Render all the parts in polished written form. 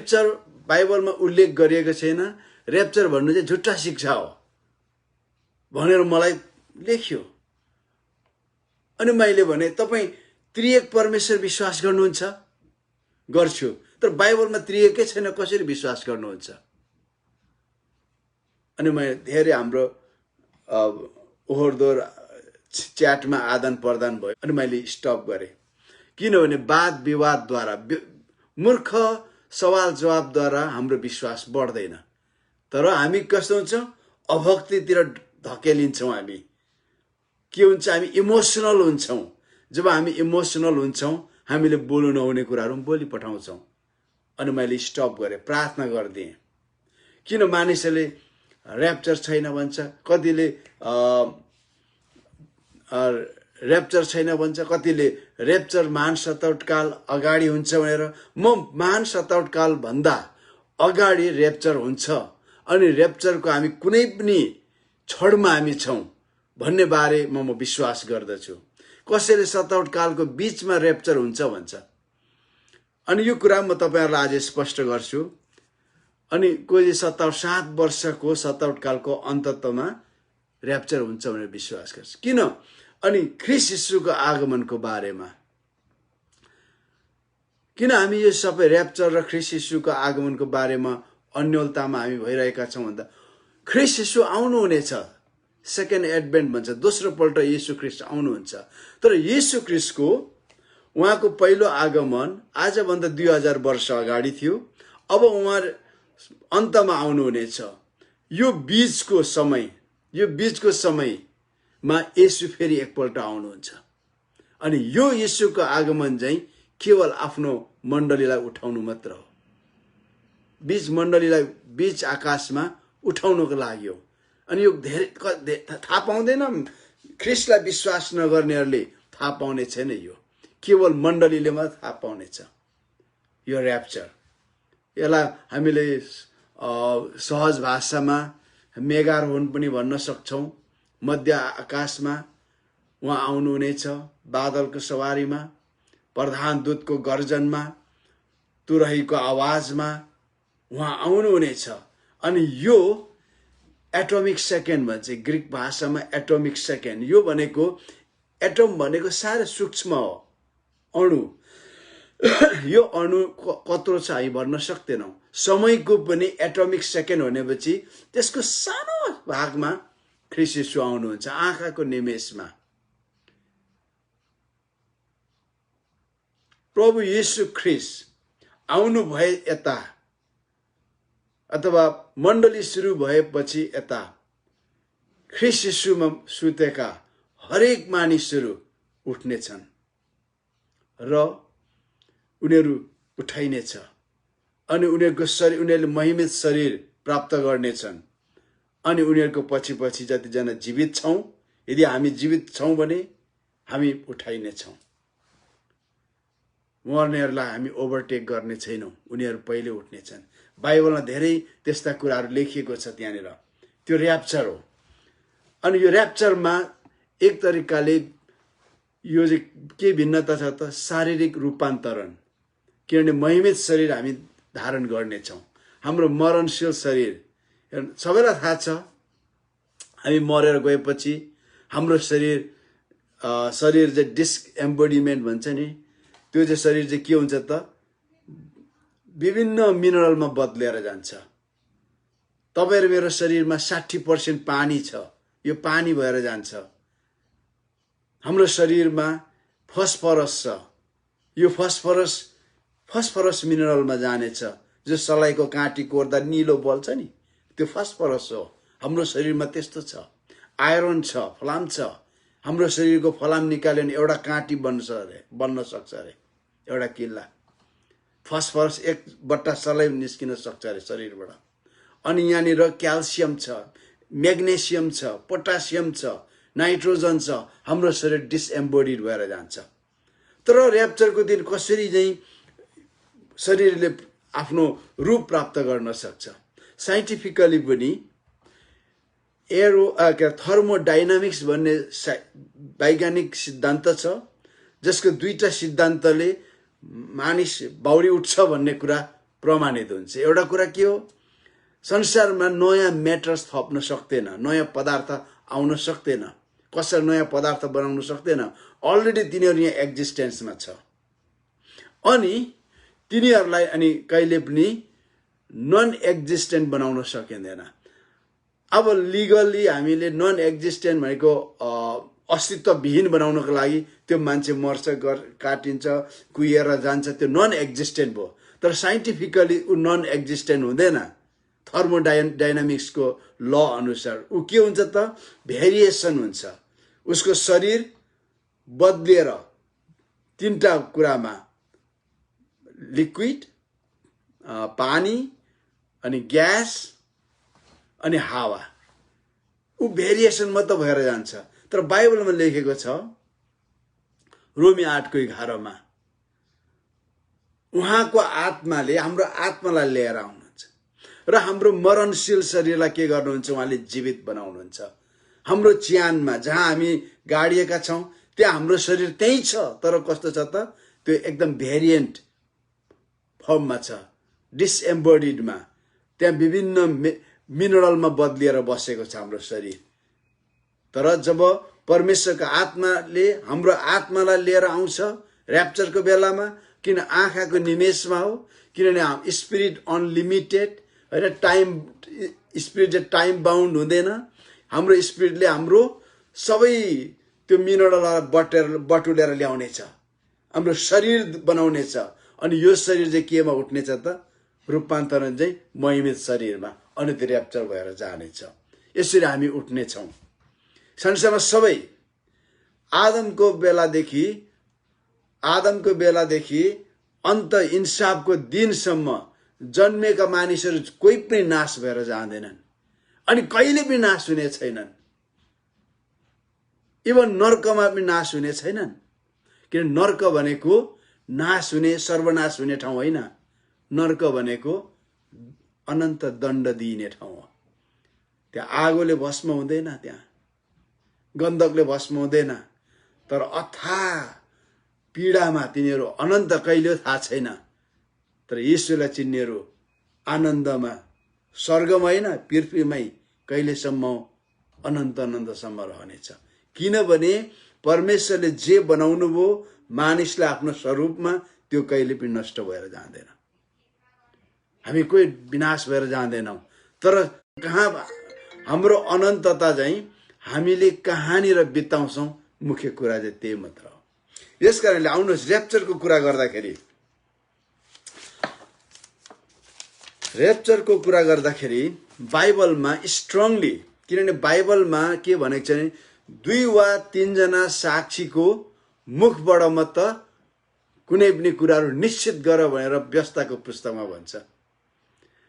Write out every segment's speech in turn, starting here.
र्याप्चर बाइबलमा उल्लेख गरिएको छैन। र्याप्चर भन्नु चाहिँ झुट्टा शिक्षा हो भनेर मलाई लेख्यो। अनि मैले भने तपाईँ त्रिएक परमेश्वर विश्वास गर्नुहुन्छ? गर्छु, तर बाइबलमा त्रिएकै छैन, कसरी विश्वास गर्नुहुन्छ? अनि मैले धेरै हाम्रो ओहोरदोहोर च्याटमा आदान प्रदान भयो। अनि मैले स्टप गरेँ, किनभने वाद विवादद्वारा, मूर्ख सवाल जवाबद्वारा हाम्रो विश्वास बढ्दैन। तर हामी कस्तो हुन्छौँ? अभक्तितिर धकेलिन्छौँ। हामी के हुन्छ? हामी इमोसनल हुन्छौँ। जब हामी इमोसनल हुन्छौँ, हामीले बोल्नु नहुने कुराहरू पनि बोली पठाउँछौँ। अनि मैले स्टप गरेँ, प्रार्थना गरिदिएँ। किन मानिसहरूले र्याप्चर छैन भन्छ, कतिले र्याप्चर छैन भन्छ, कतिले र्याप्चर महान सताउटकाल अगाडि हुन्छ भनेर। म महान सताउटकाल भन्दा अगाडि र्याप्चर हुन्छ अनि र्याप्चरको हामी कुनै पनि क्षणमा हामी छौँ भन्ने बारेमा म विश्वास गर्दछु। कसैले सताउटकालको बीचमा र्याप्चर हुन्छ भन्छ। अनि यो कुरा म तपाईहरुलाई आज स्पष्ट गर्छु। अनि कोही 7 वर्षको सताउटकालको अन्तत्वमा र्याप्चर हुन्छ भनेर विश्वास गर्छ। किन? अनि ख्रीष्ट येशूको आगमनको बारेमा किन हामी यो सबै र्याप्चर र ख्रीष्ट येशूको आगमनको बारेमा अन्योलतामा हामी भइरहेका छौँ भन्दा ख्रीष्ट येशू आउनुहुनेछ। सेकेन्ड एडभेन्ट भन्छ, दोस्रो पल्ट येशू ख्रीष्ट आउनुहुन्छ। तर येशू ख्रीष्टको उहाँको पहिलो आगमन आजभन्दा 2000 वर्ष अगाडि थियो। अब उहाँ अन्तमा आउनुहुनेछ। यो बीचको समयमा येशू फेरि एकपल्ट आउनुहुन्छ। अनि यो येशूको आगमन चाहिँ केवल आफ्नो मण्डलीलाई उठाउनु मात्र हो। मण्डलीलाई बीच आकाशमा उठाउनको लागि हो। अनि यो धेरै थाहा पाउँदैन। ख्रीष्टलाई विश्वास नगर्नेहरूले थाहा पाउने छैन। यो केवल मण्डलीले मात्र थाहा पाउनेछ यो र्याप्चर। यसलाई हामीले सहज भाषामा मेगारोहन पनि भन्न सक्छौँ। मध्य आकाशमा उहाँ आउनुहुनेछ, बादलको सवारीमा, प्रधान दूतको गर्जनमा, तुरहीको आवाजमा उहाँ आउनुहुनेछ। अनि यो एटोमिक सेकेन्ड भन्छ ग्रीक भाषामा, एटोमिक सेकेन्ड। यो भनेको एटम भनेको साह्रै सूक्ष्म हो, अणु। यो अणु कत्रो छ हामी भन्न सक्दैनौँ। समयको पनि एटोमिक सेकेन्ड भनेपछि त्यसको सानो भागमा ख्रीष्ट येशू आउनुहुन्छ, आँखाको निमेषमा। प्रभु येशू ख्रीष्ट आउनु भए यता अथवा मण्डली सुरु भएपछि यता ख्रीष्ट येशूमा सुतेका हरेक मानिसहरू उठ्नेछन् र उनीहरू उठाइनेछ। अनि उनीहरूको शरीर, उनीहरूले महिमित शरीर प्राप्त गर्नेछन्। अनि उनीहरूको पछि पछि जतिजना जीवित छौँ, यदि हामी जीवित छौँ भने हामी उठाइनेछौँ। मर्नेहरूलाई हामी ओभरटेक गर्ने छैनौँ, उनीहरू पहिले उठ्नेछन्। बाइबलमा धेरै त्यस्ता कुराहरू लेखिएको छ त्यहाँनिर। त्यो र्याप्चर हो। अनि यो र्याप्चरमा एक तरिकाले यो चाहिँ के भिन्नता छ त? शारीरिक रूपान्तरण। किनभने महिमित शरीर हामी धारण गर्नेछौँ। हाम्रो मरणशील शरीर सबैलाई थाहा छ। हामी मरेर गएपछि हाम्रो शरीर चाहिँ डिसएम्बोडिमेन्ट भन्छ नि, त्यो चाहिँ शरीर चाहिँ के हुन्छ त? विभिन्न मिनरलमा बदलेर जान्छ। तपाईँ र मेरो शरीरमा 60% पानी छ, यो पानी भएर जान्छ। हाम्रो शरीरमा फस्फरस छ, यो फस्फरस मिनरलमा जानेछ, जो सलाइको काँटी कोर्दा निलो बल्छ नि, त्यो फस्फरस हो। हाम्रो शरीरमा त्यस्तो छ। आइरन छ, फलाम छ। हाम्रो शरीरको फलाम निकाल्यो भने एउटा काँटी बन्न सक्छ अरे, एउटा किल्ला। फस्फरस एक बट्टा सलाई निस्किन सक्छ अरे शरीरबाट। अनि यहाँनिर क्याल्सियम छ, म्याग्नेसियम छ, पोटासियम छ, नाइट्रोजन छ। हाम्रो शरीर डिसएम्बोडिड भएर जान्छ। तर र्याप्चरको दिन कसरी चाहिँ शरीरले आफ्नो रूप प्राप्त गर्न सक्छ? साइन्टिफिकली पनि थर्मोडाइनामिक्स भन्ने वैज्ञानिक सिद्धान्त छ, जसको 2टा सिद्धान्तले मानिस बाउरी उठ्छ भन्ने कुरा प्रमाणित हुन्छ। एउटा कुरा के हो, संसारमा नयाँ म्याटर्स थप्न सक्दैन, नयाँ पदार्थ आउन सक्दैन, कसैले नयाँ पदार्थ बनाउन सक्दैन। अलरेडी तिनीहरू यहाँ एक्जिस्टेन्समा छ अनि तिनीहरूलाई अनि कहिले पनि नन एक्जिस्टेन्ट बनाउन सकिँदैन। अब लिगली हामीले नन एक्जिस्टेन्ट भनेको अस्तित्वविहीन बनाउनको लागि त्यो मान्छे मर्छ, काटिन्छ, कुहिएर जान्छ, त्यो नन एक्जिस्टेन्ट भयो। तर साइन्टिफिकली ऊ नन एक्जिस्टेन्ट हुँदैन। थर्मोडाइनामिक्सको ल अनुसार ऊ के हुन्छ त, भेरिएसन हुन्छ। उसको शरीर बदलिएर तीनटा कुरामा, लिक्विड, पानी अनि ग्यास अनि हावा, ऊ भेरिएसन मात्र भएर जान्छ। तर बाइबलमा लेखेको छ रोमी 8:11 मा, उहाँको आत्माले हाम्रो आत्मालाई लिएर आउनुहुन्छ र हाम्रो मरणशील शरीरलाई के गर्नुहुन्छ, उहाँले जीवित बनाउनुहुन्छ। हाम्रो च्यानमा जहाँ हामी गाडिएका छौँ त्यहाँ हाम्रो शरीर त्यही छ, तर कस्तो छ त, त्यो एकदम भेरिएन्ट फर्ममा छ, डिसएम्बोडिडमा, त्यहाँ विभिन्न मिनरलमा बदलिएर बसेको छ हाम्रो शरीर। तर जब परमेश्वरको आत्माले हाम्रो आत्मालाई लिएर आउँछ र्याप्चरको बेलामा, किन आँखाको निमेषमा हो, किनभने स्पिरिट अनलिमिटेड होइन, टाइम स्पिरिट टाइम बााउन्ड हुँदैन। हाम्रो स्पिरिटले हाम्रो सबै त्यो मिनरललाई बटुलेर ल्याउनेछ, हाम्रो शरीर बनाउनेछ। अनि यो शरीर चाहिँ केमा उठ्नेछ त, रूपान्तरण चाहिँ महिमित शरीरमा, अनि त्यो र्याप्चर भएर जानेछ। यसरी हामी उठ्नेछौँ। संसारमा सबै आदमको बेलादेखि अन्त इन्साफको दिनसम्म जन्मेका मानिसहरू कोही पनि नाश भएर जाँदैनन् अनि कहिले पनि नाश हुने छैनन्। इभन नर्कमा पनि नाश हुने छैनन्, किन नर्क भनेको नाश हुने, सर्वनाश हुने ठाउँ होइन। नर्क भनेको अनन्त दण्ड दिइने ठाउँ हो। त्यहाँ आगोले भस्म हुँदैन, त्यहाँ गन्धकले भस्म हुँदैन, तर अथाह पीडामा तिनीहरू अनन्त कहिले थाहा छैन। तर येशूलाई चिन्नेहरू आनन्दमा, स्वर्गमा होइन, पृथ्वीमै कहिलेसम्म, अनन्तसम्म रहनेछ। किनभने परमेश्वरले जे बनाउनु भयो मानिसलाई आफ्नो स्वरूपमा, त्यो कहिले पनि नष्ट भएर जाँदैन। हामी कोही विनाश भएर जाँदैनौँ, तर कहाँ हाम्रो अनन्तता चाहिँ हामीले कहाँनिर बिताउँछौँ, मुख्य कुरा चाहिँ त्यही मात्र हो। यसकारणले आउनुहोस् र्याप्चरको कुरा गर्दाखेरि बाइबलमा स्ट्रङली, किनभने बाइबलमा के भनेको छ भने 2 वा 3 जना साक्षीको मुखबाट मात्र कुनै पनि कुराहरू निश्चित गर भनेर व्यवस्थाको पुस्तकमा भन्छ।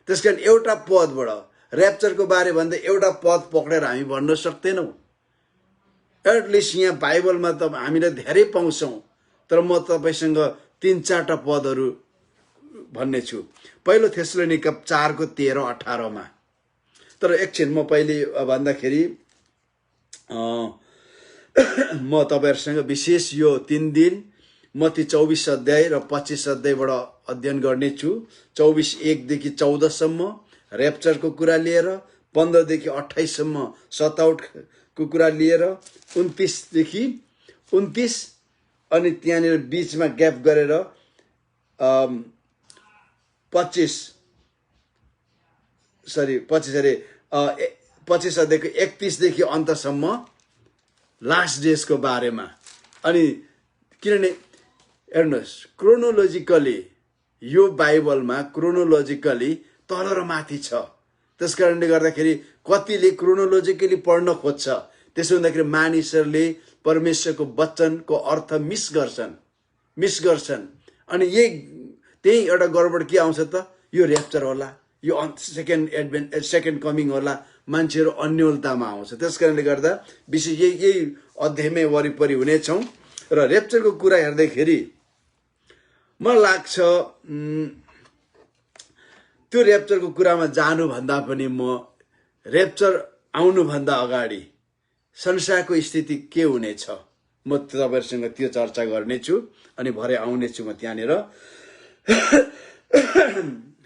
त्यसकारण एउटा पदबाट र्याप्चरको बारे भन्दा एउटा पद पक्रेर हामी भन्न सक्दैनौँ। एटलिस्ट यहाँ बाइबलमा त हामीले धेरै पाउँछौँ, तर म तपाईसँग 3-4टा पदहरू भन्ने छु। पहिलो थेसलोनिका 4:13-18 मा। तर एकछिन म पहिले भन्दाखेरि म तपाईहरुसँग विशेष यो 3 दिन मत्ती 24 अध्याय र 25 अध्यायबाट अध्ययन गर्नेछु। 24:1 देखि 14 सम्म र्याप्चरको कुरा लिएर, 15 देखि 28 सम्म सताउटको कुरा लिएर, 29 देखि 29 अनि त्यहाँनिर बीचमा ग्याप गरेर 25 अध्यायको 31 देखि अन्तसम्म लास्ट डेजको बारेमा। अनि किनभने हेर्नुहोस्, क्रोनोलोजिकली यो बाइबलमा क्रोनोलोजिकली तल र माथि छ। त्यस कारणले गर्दाखेरि कतिले क्रोनोलोजिकली पढ्न खोज्छ, त्यसो हुँदाखेरि मानिसहरूले परमेश्वरको वचनको अर्थ मिस गर्छन्। अनि त्यही एउटा गडबड के आउँछ त, यो र्याप्चर होला, यो सेकेन्ड कमिङ होला, मान्छेहरू अन्योलतामा आउँछ। त्यस कारणले गर्दा विशेष यही अध्यायमै वरिपरि हुनेछौँ। र र्याप्चरको कुरा हेर्दाखेरि मलाई लाग्छ त्यो र्याप्चरको कुरामा जानुभन्दा पनि म र्याप्चर आउनुभन्दा अगाडि संसारको स्थिति के हुनेछ म तपाईहरुसँग त्यो चर्चा गर्नेछु। अनि भरे आउनेछु म त्यहाँनिर।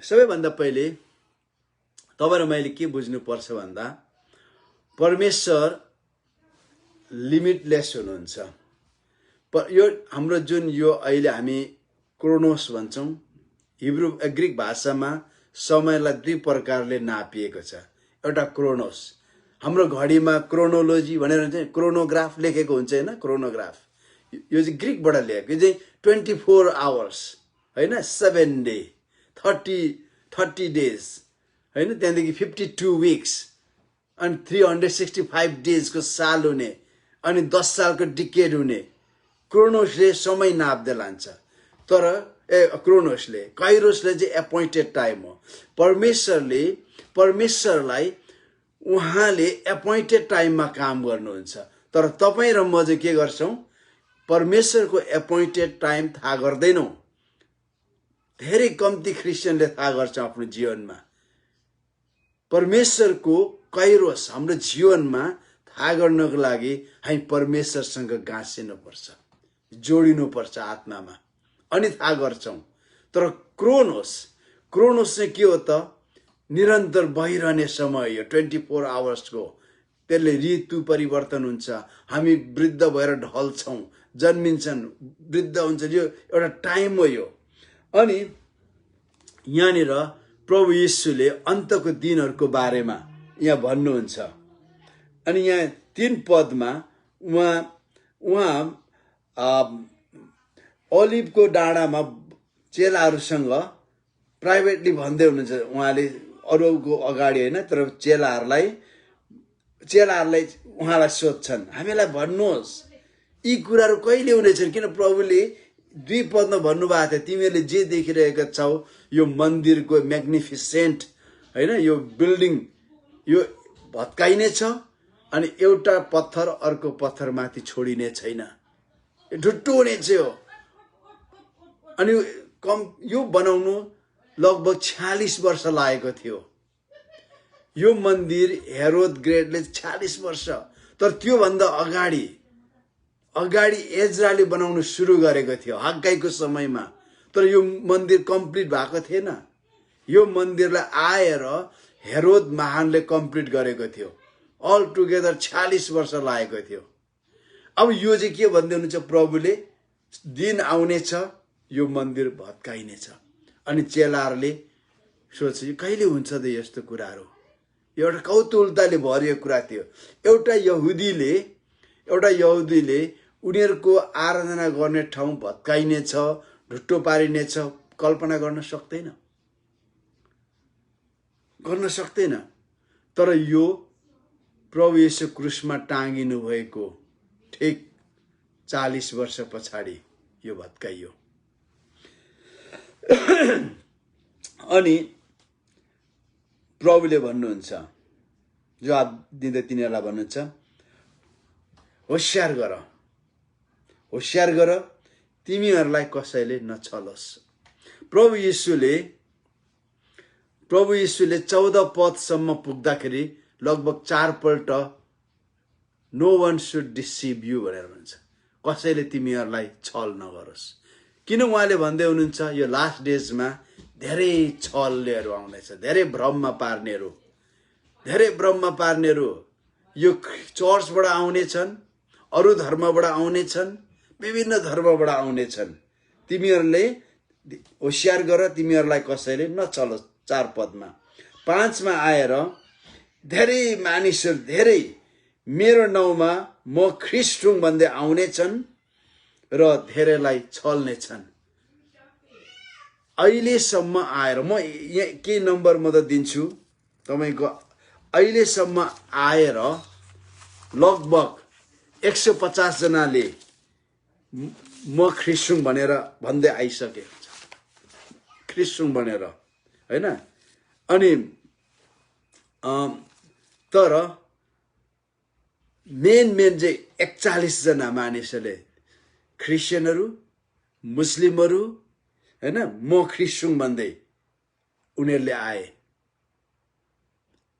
सबैभन्दा पहिले तपाईँ र मैले के बुझ्नुपर्छ भन्दा परमेश्वर लिमिटलेस हुनुहुन्छ। यो हाम्रो जुन यो अहिले हामी क्रोनोस भन्छौँ, हिब्रू ग्रिक भाषामा समयलाई दुई प्रकारले नापिएको छ। एउटा क्रोनोस, हाम्रो घडीमा क्रोनोलोजी भनेर चाहिँ क्रोनोग्राफ लेखेको हुन्छ हैन, क्रोनोग्राफ यो चाहिँ ग्रिकबाट ल्याएको। यो चाहिँ 24 आवर्स हैन, 7 डे 30 डेज हैन, त्यहाँदेखि 52 विक्स अनि 365 डेजको साल हुने अनि 10 सालको डिकेड हुने क्रोनोसले समय नाप्दै लान्छ। तर क्रोनोसले, काइरोसले चाहिँ एपोइन्टेड टाइम हो। परमेश्वरलाई उहाँले एपोइन्टेड टाइममा काम गर्नुहुन्छ। तर तपाईँ र म चाहिँ के गर्छौँ, परमेश्वरको एपोइन्टेड टाइम थाहा गर्दैनौँ। धेरै कम्ती क्रिस्चियनले थाहा गर्छ आफ्नो जीवनमा। परमेश्वरको काइरोस हाम्रो जीवनमा थाहा गर्नको लागि हामी परमेश्वरसँग गाँसिनुपर्छ, जोडिनुपर्छ आत्मामा, अनि थाहा गर्छौँ। तर क्रोनोस चाहिँ के हो त, निरन्तर बहिरहने समय हो, 24 आवर्सको। त्यसले ऋतु परिवर्तन हुन्छ, हामी वृद्ध भएर ढल्छौँ, जन्मिन्छन्, वृद्ध हुन्छ, यो एउटा टाइम हो यो। अनि यहाँनिर प्रभु येशूले अन्तको दिनहरूको बारेमा यहाँ भन्नुहुन्छ। अनि यहाँ 3 पदमा उहाँ ओलिभको डाँडामा चेलाहरूसँग प्राइभेटली भन्दै हुनुहुन्छ। उहाँले अरूको अगाडि होइन, तर चेलाहरूलाई उहाँलाई सोध्छन्, हामीलाई भन्नुहोस् यी कुराहरू कहिले हुनेछन्। किन प्रभुले 2 पदमा भन्नुभएको थियो, तिमीहरूले जे देखिरहेका छौ यो मन्दिरको म्याग्निफिसेन्ट होइन, यो बिल्डिङ यो भत्काइने छ अनि एउटा पत्थर अर्को पत्थरमाथि छोडिने छैन, ढुट्टो हुने चाहिँ हो। अनि यो बनाउनु लगभग 46 वर्ष लागेको थियो। यो मन्दिर हेरोद ग्रेटले 46 वर्ष, तर त्योभन्दा अगाडि एज्राले बनाउनु सुरु गरेको थियो हग्गाईको समयमा। तर यो मन्दिर कम्प्लिट भएको थिएन। यो मन्दिरलाई आएर हेरोद महानले कम्प्लिट गरेको थियो। अल टुगेदर 46 वर्ष लागेको थियो। अब यो चाहिँ के भन्दै हुनुहुन्छ, प्रभुले दिन आउनेछ यो मन्दिर भत्काइनेछ। अनि चेलाहरूले सोचे कहिले हुन्छ त यस्तो कुराहरू। एउटा कौतूहलताले भरिएको कुरा थियो। एउटा यहुदीले उनीहरूको आराधना गर्ने ठाउँ भत्काइनेछ, ढुट्टो पारिनेछ, कल्पना गर्न सक्दैन। तर यो प्रभु येशू क्रुसमा टाँगिनु भएको ठिक 40 वर्ष पछाडि यो भत्काइयो। अनि प्रभुले भन्नुहुन्छ, जवाब दिँदै तिनीहरूलाई भन्नुहुन्छ, होशियार गर, तिमीहरूलाई कसैले नछलोस्। प्रभु येशूले 14 पदसम्म पुग्दाखेरि लगभग 4 पल्ट no one should deceive you भनेर भन्छ, कसैले तिमीहरूलाई छल नगरोस्। किन उहाँले भन्दै हुनुहुन्छ, यो लास्ट डेजमा धेरै छललेहरू आउनेछ, धेरै भ्रममा पार्नेहरू यो चर्चबाट आउनेछन्, अरू धर्मबाट आउनेछन्, विभिन्न धर्मबाट आउनेछन्। तिमीहरूले होशियार गर, तिमीहरूलाई कसैले नचलोस्। 4 पदमा 5मा आएर धेरै मानिसहरू मेरो नाउँमा म ख्रिस्ट हुँ भन्दै आउनेछन् र धेरैलाई छल्नेछन्। अहिलेसम्म आएर म यहाँ के नम्बर म त दिन्छु तपाईको, अहिलेसम्म आएर लगभग 150 जनाले म ख्रिस्ट हुँ भनेर भन्दै आइसकेको छ, ख्रिस्ट हुँ भनेर हैन। अनि तर मेन चाहिँ 41 जना मानिसहरूले, क्रिस्चियनहरू, मुस्लिमहरू हैन, म ख्रिस्ट हुँ भन्दै उनीहरूले आए।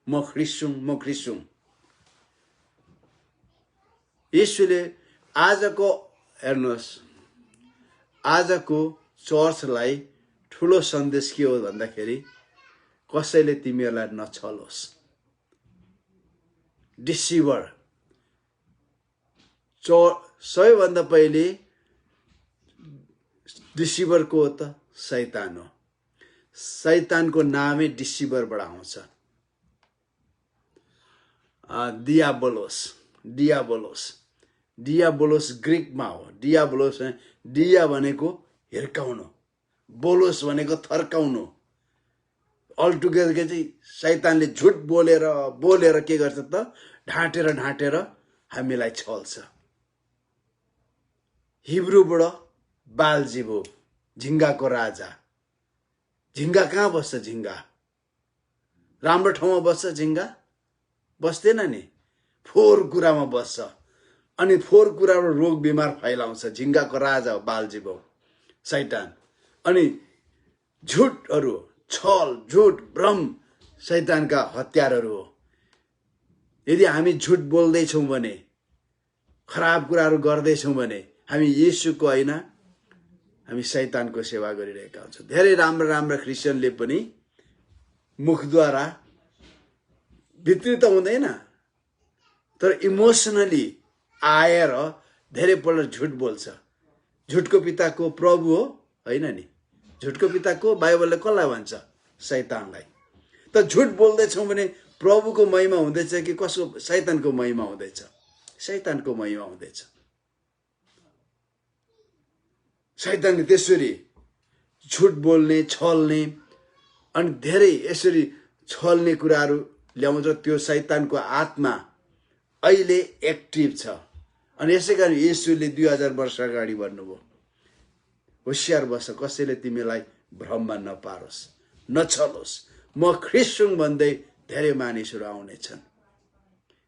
म ख्रिस्ट हुँ। येशूले आजको चर्चलाई ठुलो सन्देश के हो भन्दाखेरि कसैले तिमीहरूलाई नछलोस्। डिसिभर सबैभन्दा पहिले डिसिभर को हो त? शैतान हो। शैतानको नामै डिसिभरबाट आउँछ। डियाबोलोस, डियाबोलोस, डियाबोलोस ग्रीकमा हो। डियाबोलोस, डिया भनेको हिर्काउनु, बोलोस भनेको थर्काउनु। अलटुगेदर चाहिँ शैतानले झुट बोलेर के गर्छ त? ढाँटेर हामीलाई छल्छ। हिब्रूबाट बालजिबु, झिङ्गाको राजा। झिङ्गा कहाँ बस्छ? झिङ्गा राम्रो ठाउँमा बस्छ? झिङ्गा बस्दैन नि, फोहोर कुरामा बस्छ। अनि फोहोर कुराबाट रोग बिमार फैलाउँछ। झिङ्गाको राजा हो बालजिबु, शैतान। अनि झुटहरू, छल, झुट, भ्रम शैतानका हतियारहरू हो। यदि हामी झुट बोल्दैछौँ भने, खराब कुराहरू गर्दैछौँ भने हामी येशूको होइन, हामी शैतानको सेवा गरिरहेका हुन्छौँ। धेरै राम्रा क्रिस्चियनले पनि मुखद्वारा, भित्री त हुँदैन, तर इमोसनली आएर धेरैपल्ट झुट बोल्छ। झुटको पिता को? प्रभु हो होइन नि। झुटको पिता को? बाइबलले कसलाई भन्छ? शैतानलाई। त झुट बोल्दैछौँ भने प्रभुको महिमा हुँदैछ कि कसको? शैतानको महिमा हुँदैछ। शैतानको महिमा हुँदैछ। शैतानले त्यसरी झुट बोल्ने, छल्ने अनि धेरै यसरी छल्ने कुराहरू ल्याउँछ। त्यो शैतानको आत्मा अहिले एक्टिभ छ। अनि यसै कारण येशूले 2000 वर्ष अगाडि भन्नुभयो, होशियार बस, कसैले तिमीलाई भ्रममा नपारोस्, नछलोस्। म ख्रिस्ट हुँ भन्दै धेरै मानिसहरू आउनेछन्।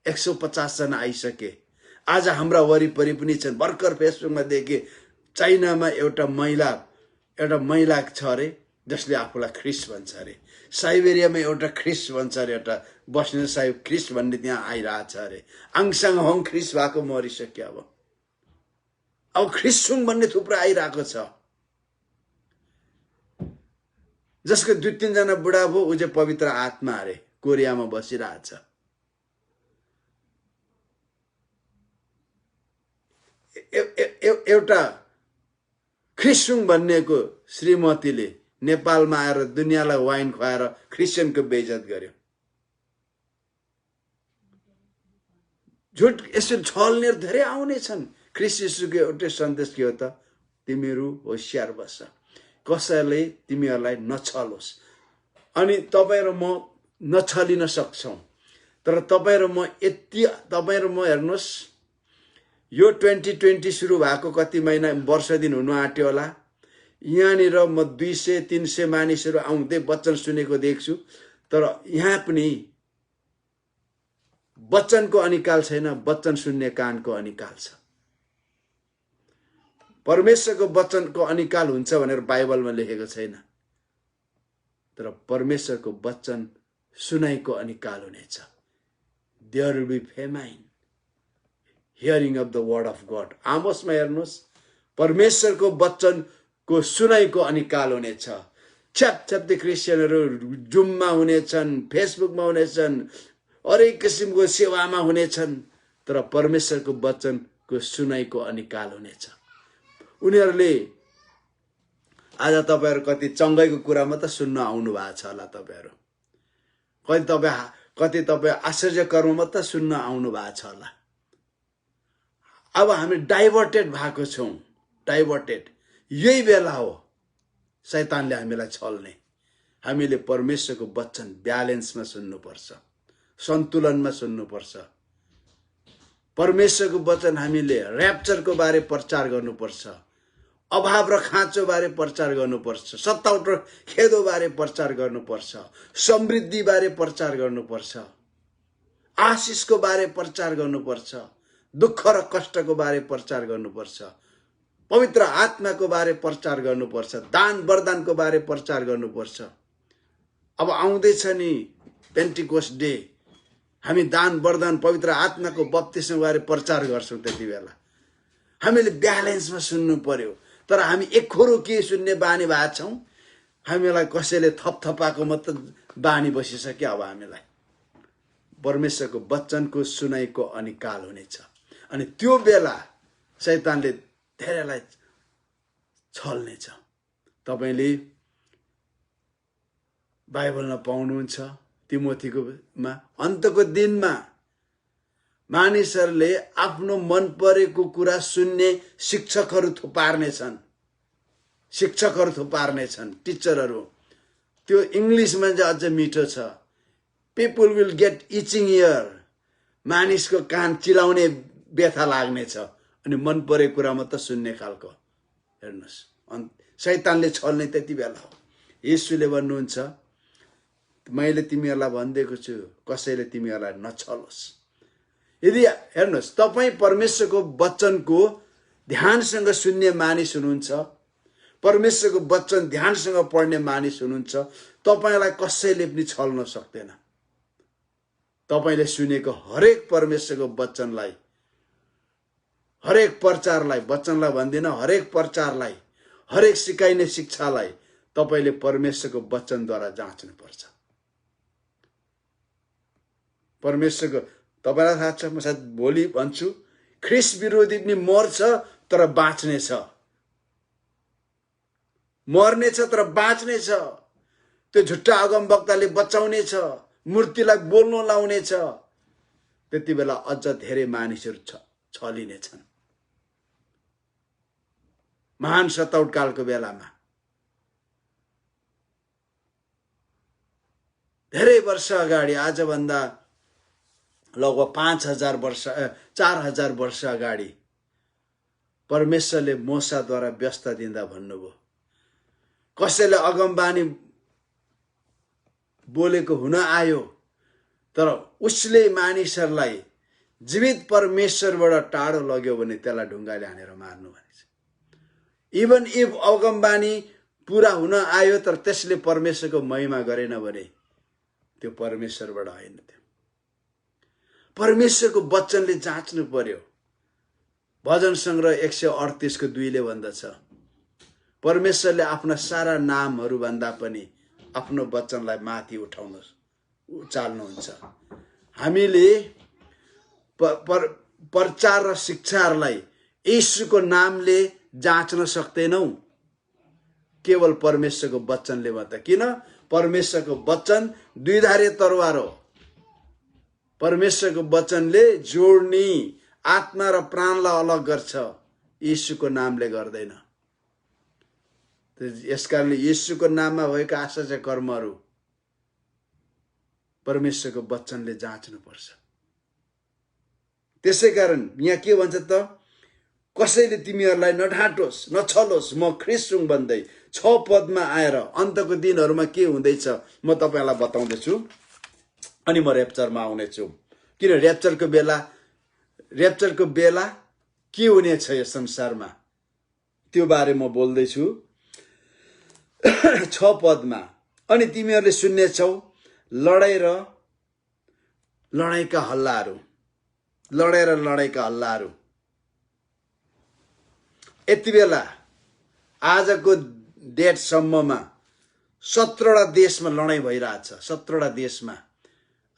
150 जना आइसके। आज हाम्रा वरिपरि पनि छन्। भर्खर फेसबुकमा देखे, चाइनामा एउटा महिला छ अरे, जसले आफूलाई ख्रिस्ट भन्छ अरे। साइबेरियामा एउटा ख्रिस्ट भन्छ अरे, एउटा बस्ने साहिब ख्रिस्ट भन्ने त्यहाँ आइरहेछ अरे। आङसाङ होङ ख्रिस्ट भएको मरिसक्यो। अब ख्रिस्ट हुँ भन्ने थुप्रो आइरहेको छ। जसको 2-3 जना बुढा भयो, ऊ चाहिँ पवित्र आत्मा अरे, कोरियामा बसिरहेछ। एउटा ख्रिस्टुङ भन्नेको श्रीमतीले नेपालमा आएर दुनियाँलाई वाइन खुवाएर क्रिस्चियनको बेइज्जत गर्यो। झुट यसरी छल्ने धेरै आउने छन्। ख्रिस्ट येशूको एउटै सन्देश के हो त? तिमीहरू होशियार बस, कसैले तिमीहरूलाई नछलोस्। अनि तपाईँ र म नछलिन सक्छौँ, तर तपाईँ र म हेर्नुहोस्, यो 2020 सुरु भएको कति महिना वर्ष दिन हुनु आँट्यो होला। यहाँनिर म 200-300 मानिसहरू आउँदै वचन सुनेको देख्छु। तर यहाँ पनि वचनको अनिकाल छैन, वचन सुन्ने कानको अनिकाल छ। परमेश्वरको वचनको अनिकाल हुन्छ भनेर बाइबलमा लेखेको छैन, तर परमेश्वरको वचन सुनाइको अनिकाल हुनेछ। There will be famine, hearing of the word of God. आमोसमा हेर्नुहोस्, परमेश्वरको वचनको सुनाइको अनिकाल हुनेछ। छ्यापछ्याप्ती क्रिस्चियनहरू जुममा हुनेछन्, फेसबुकमा हुनेछन्, हरेक किसिमको सेवामा हुनेछन्, तर परमेश्वरको वचनको सुनाइको अनिकाल हुनेछ। उनीहरूले आज तपाईँहरू कति चङ्गाइको कुरा मात्र सुन्न आउनु भएको छ होला। तपाईँहरू कति तपाईँ आश्चर्य कर्म मात्र सुन्न आउनु भएको छ होला। अब हामी डाइभर्टेड भएको छौँ। डाइभर्टेड यही बेला हो शैतानले हामीलाई छल्ने। हामीले परमेश्वरको वचन ब्यालेन्समा सुन्नुपर्छ, सन्तुलनमा सुन्नुपर्छ। परमेश्वरको वचन हामीले र्याप्चरको बारे प्रचार गर्नुपर्छ, अभाव र खाँचो बारे प्रचार गर्नुपर्छ, सताउट र खेदो बारे प्रचार गर्नुपर्छ, समृद्धि बारे प्रचार गर्नुपर्छ, आशिषको बारे प्रचार गर्नुपर्छ, दुःख र कष्टको बारे प्रचार गर्नुपर्छ, पवित्र आत्माको बारे प्रचार गर्नुपर्छ, दान वरदानको बारे प्रचार गर्नुपर्छ। अब आउँदैछ नि पेन्टिकोस्ट डे, हामी दान वरदान पवित्र आत्माको बप्तिस्म बारे प्रचार गर्छौँ। त्यति बेला हामीले ब्यालेन्समा सुन्नु पर्यो। तर हामी एकहोरो के सुन्ने बानी भएको छौँ। हामीलाई कसैले थपथपाएको मात्र बानी बसिसक्यो अब हामीलाई। परमेश्वरको वचनको सुनाइको अनि काल हुनेछ। अनि त्यो बेला शैतानले धेरैलाई छल्नेछ। तपाईले बाइबलमा पाउनुहुन्छ तिमोथीकोमा अन्तको दिनमा मानिसहरूले आफ्नो मन परेको कुरा सुन्ने शिक्षकहरू थुपार्नेछन् टिचरहरू। त्यो इङ्ग्लिसमा चाहिँ अझ मिठो छ, पीपल विल गेट इचिङ इयर। मानिसको कान चिलाउने व्यथा लाग्नेछ अनि मन परेको कुरा मात्र सुन्ने खालको। हेर्नुहोस्, शैतानले छल्ने त्यति बेला हो। येशूले भन्नुहुन्छ, मैले तिमीहरूलाई भनिदिएको छु कसैले तिमीहरूलाई नछलोस्। यदि हेर्नुहोस्, तपाईँ परमेश्वरको वचनको ध्यानसँग सुन्ने मानिस हुनुहुन्छ, परमेश्वरको वचन ध्यानसँग पढ्ने मानिस हुनुहुन्छ, तपाईँलाई कसैले पनि छल्न सक्दैन। तपाईँले सुनेको हरेक परमेश्वरको वचनलाई, हरेक प्रचारलाई, वचनलाई भन्दिन, हरेक प्रचारलाई, हरेक सिकाइने शिक्षालाई तपाईँले परमेश्वरको वचनद्वारा जाँच्नुपर्छ। परमेश्वरको, तपाईँलाई थाहा छ, म सायद भोलि भन्छु, ख्रिस्ट विरोधी पनि मर्छ तर बाँच्नेछ, मर्नेछ तर बाँच्नेछ। त्यो झुट्टा अगमवक्ताले बचाउनेछ, मूर्तिलाई बोल्न लाउनेछ। त्यति बेला अझ धेरै मानिसहरू छलिनेछन्। महान सताउट कालको बेलामा धेरै वर्ष अगाडि, आजभन्दा लगभग 4,000 वर्ष अगाडि परमेश्वरले मोसाद्वारा व्यवस्था दिँदा भन्नुभयो, कसैले अगमबानी बोलेको हुन आयो तर उसले मानिसहरूलाई जीवित परमेश्वरबाट टाढो लग्यो भने त्यसलाई ढुङ्गाले हानेर मार्नु भनेछ। इभन इफ अगमबानी पूरा हुन आयो तर त्यसले परमेश्वरको महिमा गरेन भने त्यो परमेश्वरबाट होइन। त्यो परमेश्वरको वचनले जाँच्नु पर्यो। भजन सङ्ग्रह 138:2 भन्दछ, परमेश्वरले आफ्ना सारा नामहरू भन्दा पनि आफ्नो वचनलाई माथि उचाल्नुहुन्छ। हामीले प्रचार र शिक्षाहरूलाई येशूको नामले जाँच्न सक्दैनौँ, केवल परमेश्वरको वचनले मात्र। किन? परमेश्वरको वचन द्विधारे तरवार हो। परमेश्वरको वचनले जोड्ने, आत्मा र प्राणलाई अलग गर्छ, येशूको नामले गर्दैन। यसकारणले येशूको नाममा भएका आश्चर्य कर्महरू परमेश्वरको वचनले जाँच्नुपर्छ। त्यसै कारण यहाँ के भन्छ त, कसैले तिमीहरूलाई नढाँटोस्, नछलोस्, म ख्रिस्ट हुँ भन्दै 6 पदमा आएर अन्तको दिनहरूमा के हुँदैछ म तपाईँलाई बताउँदैछु। अनि म ऱ्याप्चरमा आउनेछु। किन ऱ्याप्चरको बेला के हुनेछ यो संसारमा, त्यो बारे म बोल्दैछु। 6 पदमा, अनि तिमीहरूले सुन्नेछौ लडाई र लडाईका हल्लाहरू। यति बेला आजको डेटसम्ममा 17वटा देशमा लडाई भइरहेछ। 17वटा देशमा।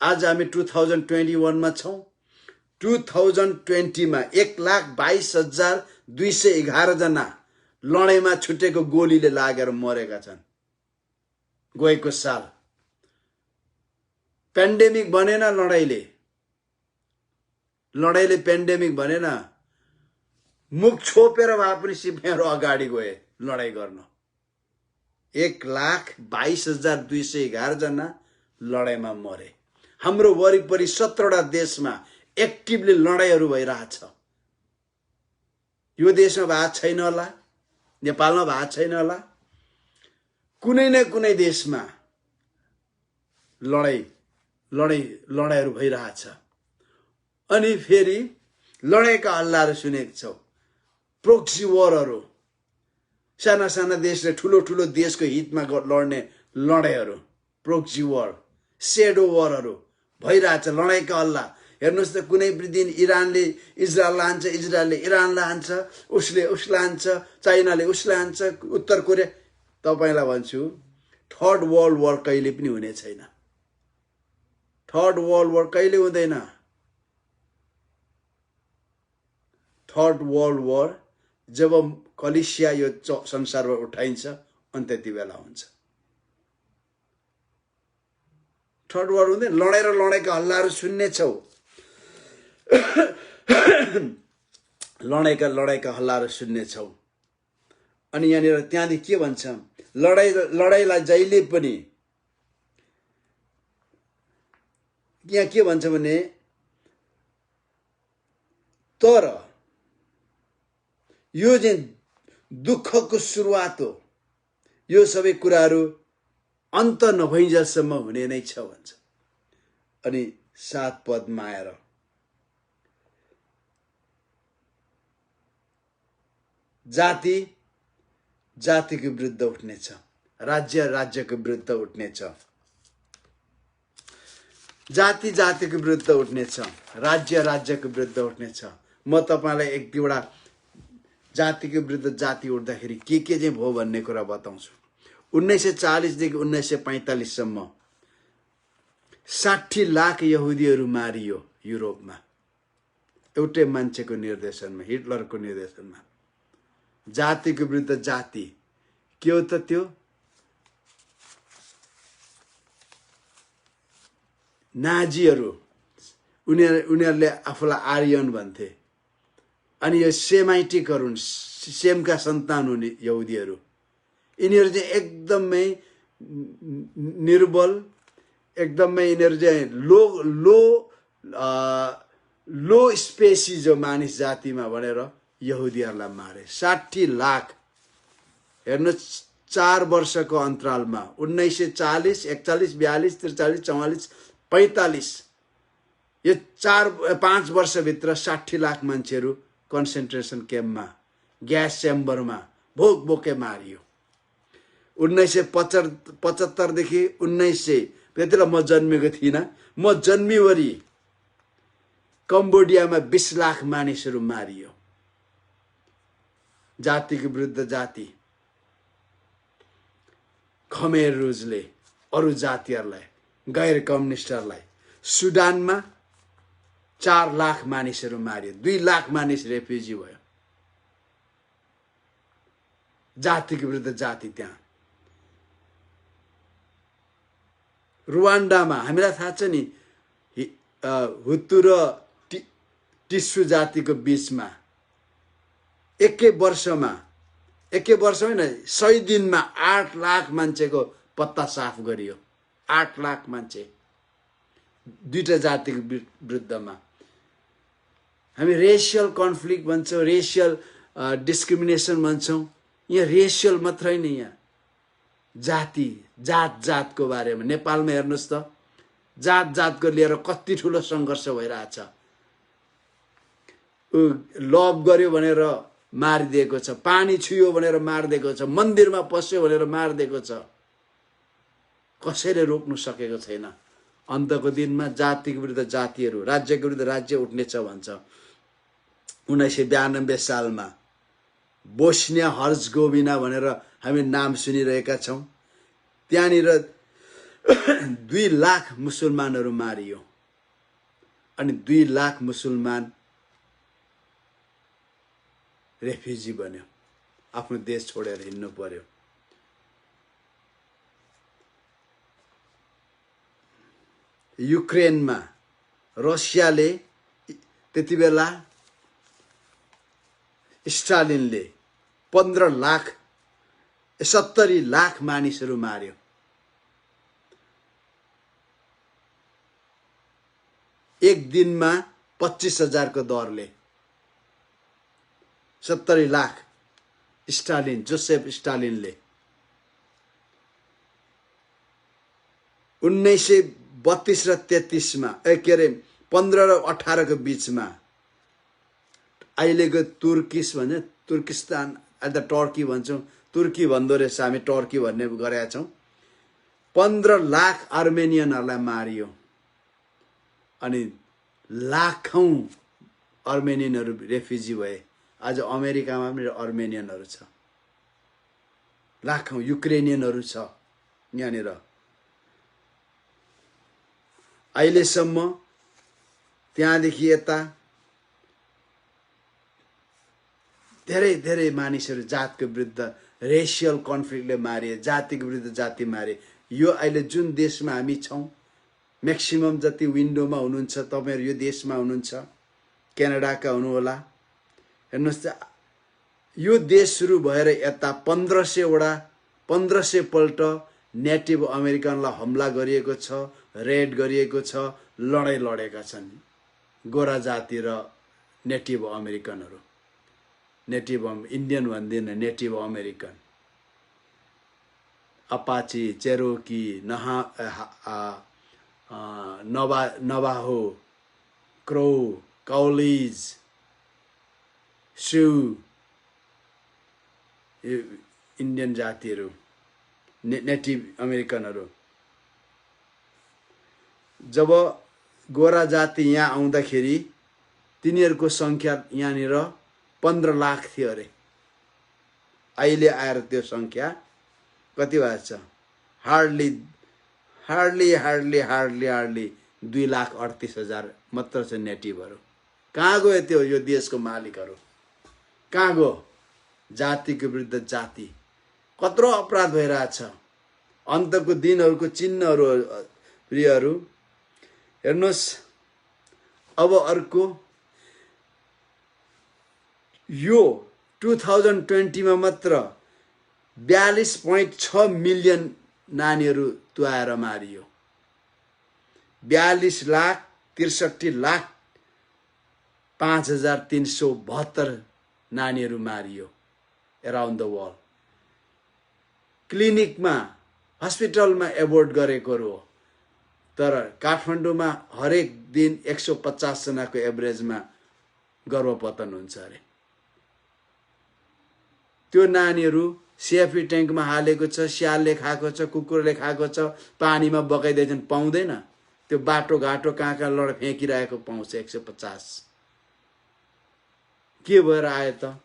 आज हामी 2021 छौँ। 2020 1,22,211 जना लडाईमा छुटेको गोलीले लागेर मरेका छन्। गएको साल पेन्डेमिक बनेन, लडाईले पेन्डेमिक बनेन। मुख छोपेर भए पनि सिपाहीहरू अगाडि गए लडाई गर्न। 1,22,211 जना लडाईमा मरे। हाम्रो वरिपरि 17वटा देशमा एक्टिभली लडाईहरू भइरहेछ। यो देशमा भएको छैन होला, नेपालमा भएको छैन होला, कुनै न कुनै देशमा लडाईहरू भइरहेछ। अनि फेरि लडाईका हल्लाहरू सुनेको छौ। प्रोक्सी वरहरू, साना साना देशले ठुलो देशको हितमा लड्ने लडाईहरू, प्रोक्सी वर, सेडो वरहरू भइरहेछ। लडाईका हल्ला हेर्नुहोस् त, कुनै दिन इरानले इजरायल लान्छ, इजरायलले इरानलाई हान्छ, उसले उसलाई हान्छ, चाइनाले उसलाई हान्छ, उत्तर कोरिया। तपाईँलाई भन्छु, थर्ड वर्ल्ड वार कहिले पनि हुने छैन। थर्ड वर्ल्ड वार कहिले हुँदैन। थर्ड वर्ल्ड वार जब कलिसिया यो संसारमा उठाइन्छ अनि त्यति बेला हुन्छ। थर्ड वार हुँदैन। लडाई र लडाईका हल्लाहरू सुन्नेछौ। लडाईका हल्लाहरू सुन्नेछौ। अनि यहाँनिर त्यहाँदेखि के भन्छ, लडाईलाई जहिले पनि यहाँ के भन्छ भने, तर यो चाहिँ दुःखको सुरुवात हो, यो सबै कुराहरू अन्त नभइन्जेलसम्म हुने नै छ भन्छ। अनि 7 पदमा आएर जाति जातिको विरुद्ध उठ्नेछ, राज्य राज्यको विरुद्ध उठ्नेछ, जाति जातिको विरुद्ध उठ्नेछ, राज्य राज्यको विरुद्ध उठ्नेछ। म तपाईलाई एक दुईवटा जातिको विरुद्ध जाति उठ्दाखेरि के चाहिँ भयो भन्ने कुरा बताउँछु। 1940 देखि 1945 सम्म 60 लाख यहुदीहरू मारियो युरोपमा, एउटै मान्छेको निर्देशनमा, हिटलरको निर्देशनमा। जातिको विरुद्ध जाति के हो त त्यो? नाजीहरू, उनीहरूले आफूलाई आर्यन भन्थे। अनि यो सेमाइटिकहरू हुन्, सेमका सन्तान हुन् यहुदीहरू। यिनीहरू चाहिँ एकदमै निर्बल, एकदमै यिनीहरू चाहिँ लो स्पेसिज हो मानिस जातिमा भनेर यहुदीहरूलाई मारे। 60 लाख। हेर्नुहोस्, 4 वर्षको अन्तरालमा 1940, 41, 42, 43, 44, 45 यो 4-5 वर्षभित्र 60 लाख मान्छेहरू कन्सन्ट्रेसन क्याम्पमा, ग्यास च्याम्बरमा भोक भोकै मारियो। 1975 देखि 1900, त्यतिबेला म जन्मेको थिइनँ, म जन्मिवरी कम्बोडियामा 20 लाख मानिसहरू मारियो। जातिको विरुद्ध जाति। खमेर रुजले अरू जातिहरूलाई, गैर कम्युनिस्टहरूलाई। सुडानमा 4 लाख मानिसहरू मारियो, 2 लाख मानिस रेफ्युजी भयो। जातिको विरुद्ध जाति। त्यहाँ रुवान्डामा हामीलाई थाहा छ नि, हुतु र टिस्सु जातिको बीचमा एकै वर्षमा होइन, 100 दिनमा 8 लाख मान्छेको पत्ता साफ गरियो। 8 लाख मान्छे दुईटा जातिको विरुद्धमा। हामी रेसियल कन्फ्लिक्ट भन्छौँ, रेसियल डिस्क्रिमिनेसन भन्छौँ। यहाँ रेसियल मात्रै नै, यहाँ जाति जातको बारेमा। नेपालमा हेर्नुहोस् त, जातको लिएर कति ठुलो सङ्घर्ष भइरहेछ। लभ गर्यो भनेर मारिदिएको छ, पानी छुयो भनेर मारिदिएको छ, मन्दिरमा पस्यो भनेर मारिदिएको छ। कसैले रोक्नु सकेको छैन। अन्तको दिनमा जातिको विरुद्ध जातिहरू, राज्यको विरुद्ध राज्य उठ्नेछ भन्छ। 1992 सालमा बोस्निया हर्जगोभिना भनेर हामी नाम सुनिरहेका छौँ। त्यहाँनिर 2 लाख मुसलमानहरू मारियो। अनि 2 लाख मुसलमान रेफ्युजी बन्यो, आफ्नो देश छोडेर हिँड्नु पर्यो। युक्रेनमा रसियाले त्यति बेला स्टालिनले 70 लाख मानिसहरू मार्यो। एक दिनमा 25,000 को दरले 70 लाख स्टालिन, जोसेफ स्टालिनले। 1932 र 33 मा, 15 र 18 को बीचमा अहिलेको तुर्किस भन्छ, तुर्किस्तान अहिले त टर्की भन्छौँ, तुर्की भन्दो रहेछ, हामी टर्की भन्ने गरेका छौँ। 15 लाख अर्मेनियनहरूलाई मारियो। अनि लाखौं अर्मेनियनहरू रेफ्युजी भए। आज अमेरिकामा पनि अर्मेनियनहरू छ, लाखौं युक्रेनियनहरू छ। यहाँनिर अहिलेसम्म त्यहाँदेखि यता धेरै धेरै मानिसहरू जातको विरुद्ध रेसियल कन्फ्लिक्टले मारे, जातिको विरुद्ध जाति मारे। यो अहिले जुन देशमा हामी छौँ, म्याक्सिमम जति विन्डोमा हुनुहुन्छ तपाईहरु यो देशमा हुनुहुन्छ, क्यानाडाका हुनुहोला। हेर्नुहोस् त, यो देश सुरु भएर यता 1500 पल्ट नेटिभ अमेरिकनलाई हमला गरिएको छ, रेड गरिएको छ, लडाई लडेका छन् गोरा जाति र नेटिभ अमेरिकनहरू। नेटिभ इन्डियन भन्दिन, native American, Apache, Cherokee, Navajo, क्रो, काउलिज, स्यू, इन्डियन जातिहरू, नेटिभ अमेरिकनहरू। जब गोरा जाति यहाँ आउँदाखेरि तिनीहरूको संख्या यहाँनिर 15 लाख थियो अरे। अहिले आएर त्यो संख्या कति भएको छ? हार्डली 2,38,000 मात्र छ नेटिभहरू। कहाँ गयो त्यो यो देशको मालिकहरू? कहाँ गयो? जातिको विरुद्ध जाति, कत्रो अपराध भइरहेछ। अन्तको दिनहरूको चिन्हहरू प्रियहरू हेर्नुहोस्। अब अर्को, यो 2020 मा मात्र 42.6 मिलियन नानीहरू तुहाएर मारियो। 42,63,05,372 नानीहरू मारियो एराउन्ड द वर्ल्ड। क्लिनिकमा, हस्पिटलमा एबोर्ट गरेकोहरू हो। तर काठमाडौँमा हरेक दिन 150 जनाको एभरेजमा गर्भपतन हुन्छ अरे। त्यो नानीहरू सेफ्टी ट्याङ्कमा हालेको छ, स्यालले खाएको छ, कुकुरले खाएको छ, पानीमा बगाइदिएछन्, पाउँदैन। त्यो बाटो घाटो कहाँ कहाँ लड फ्याँकिरहेको पाउँछ 150। के भएर आयो त?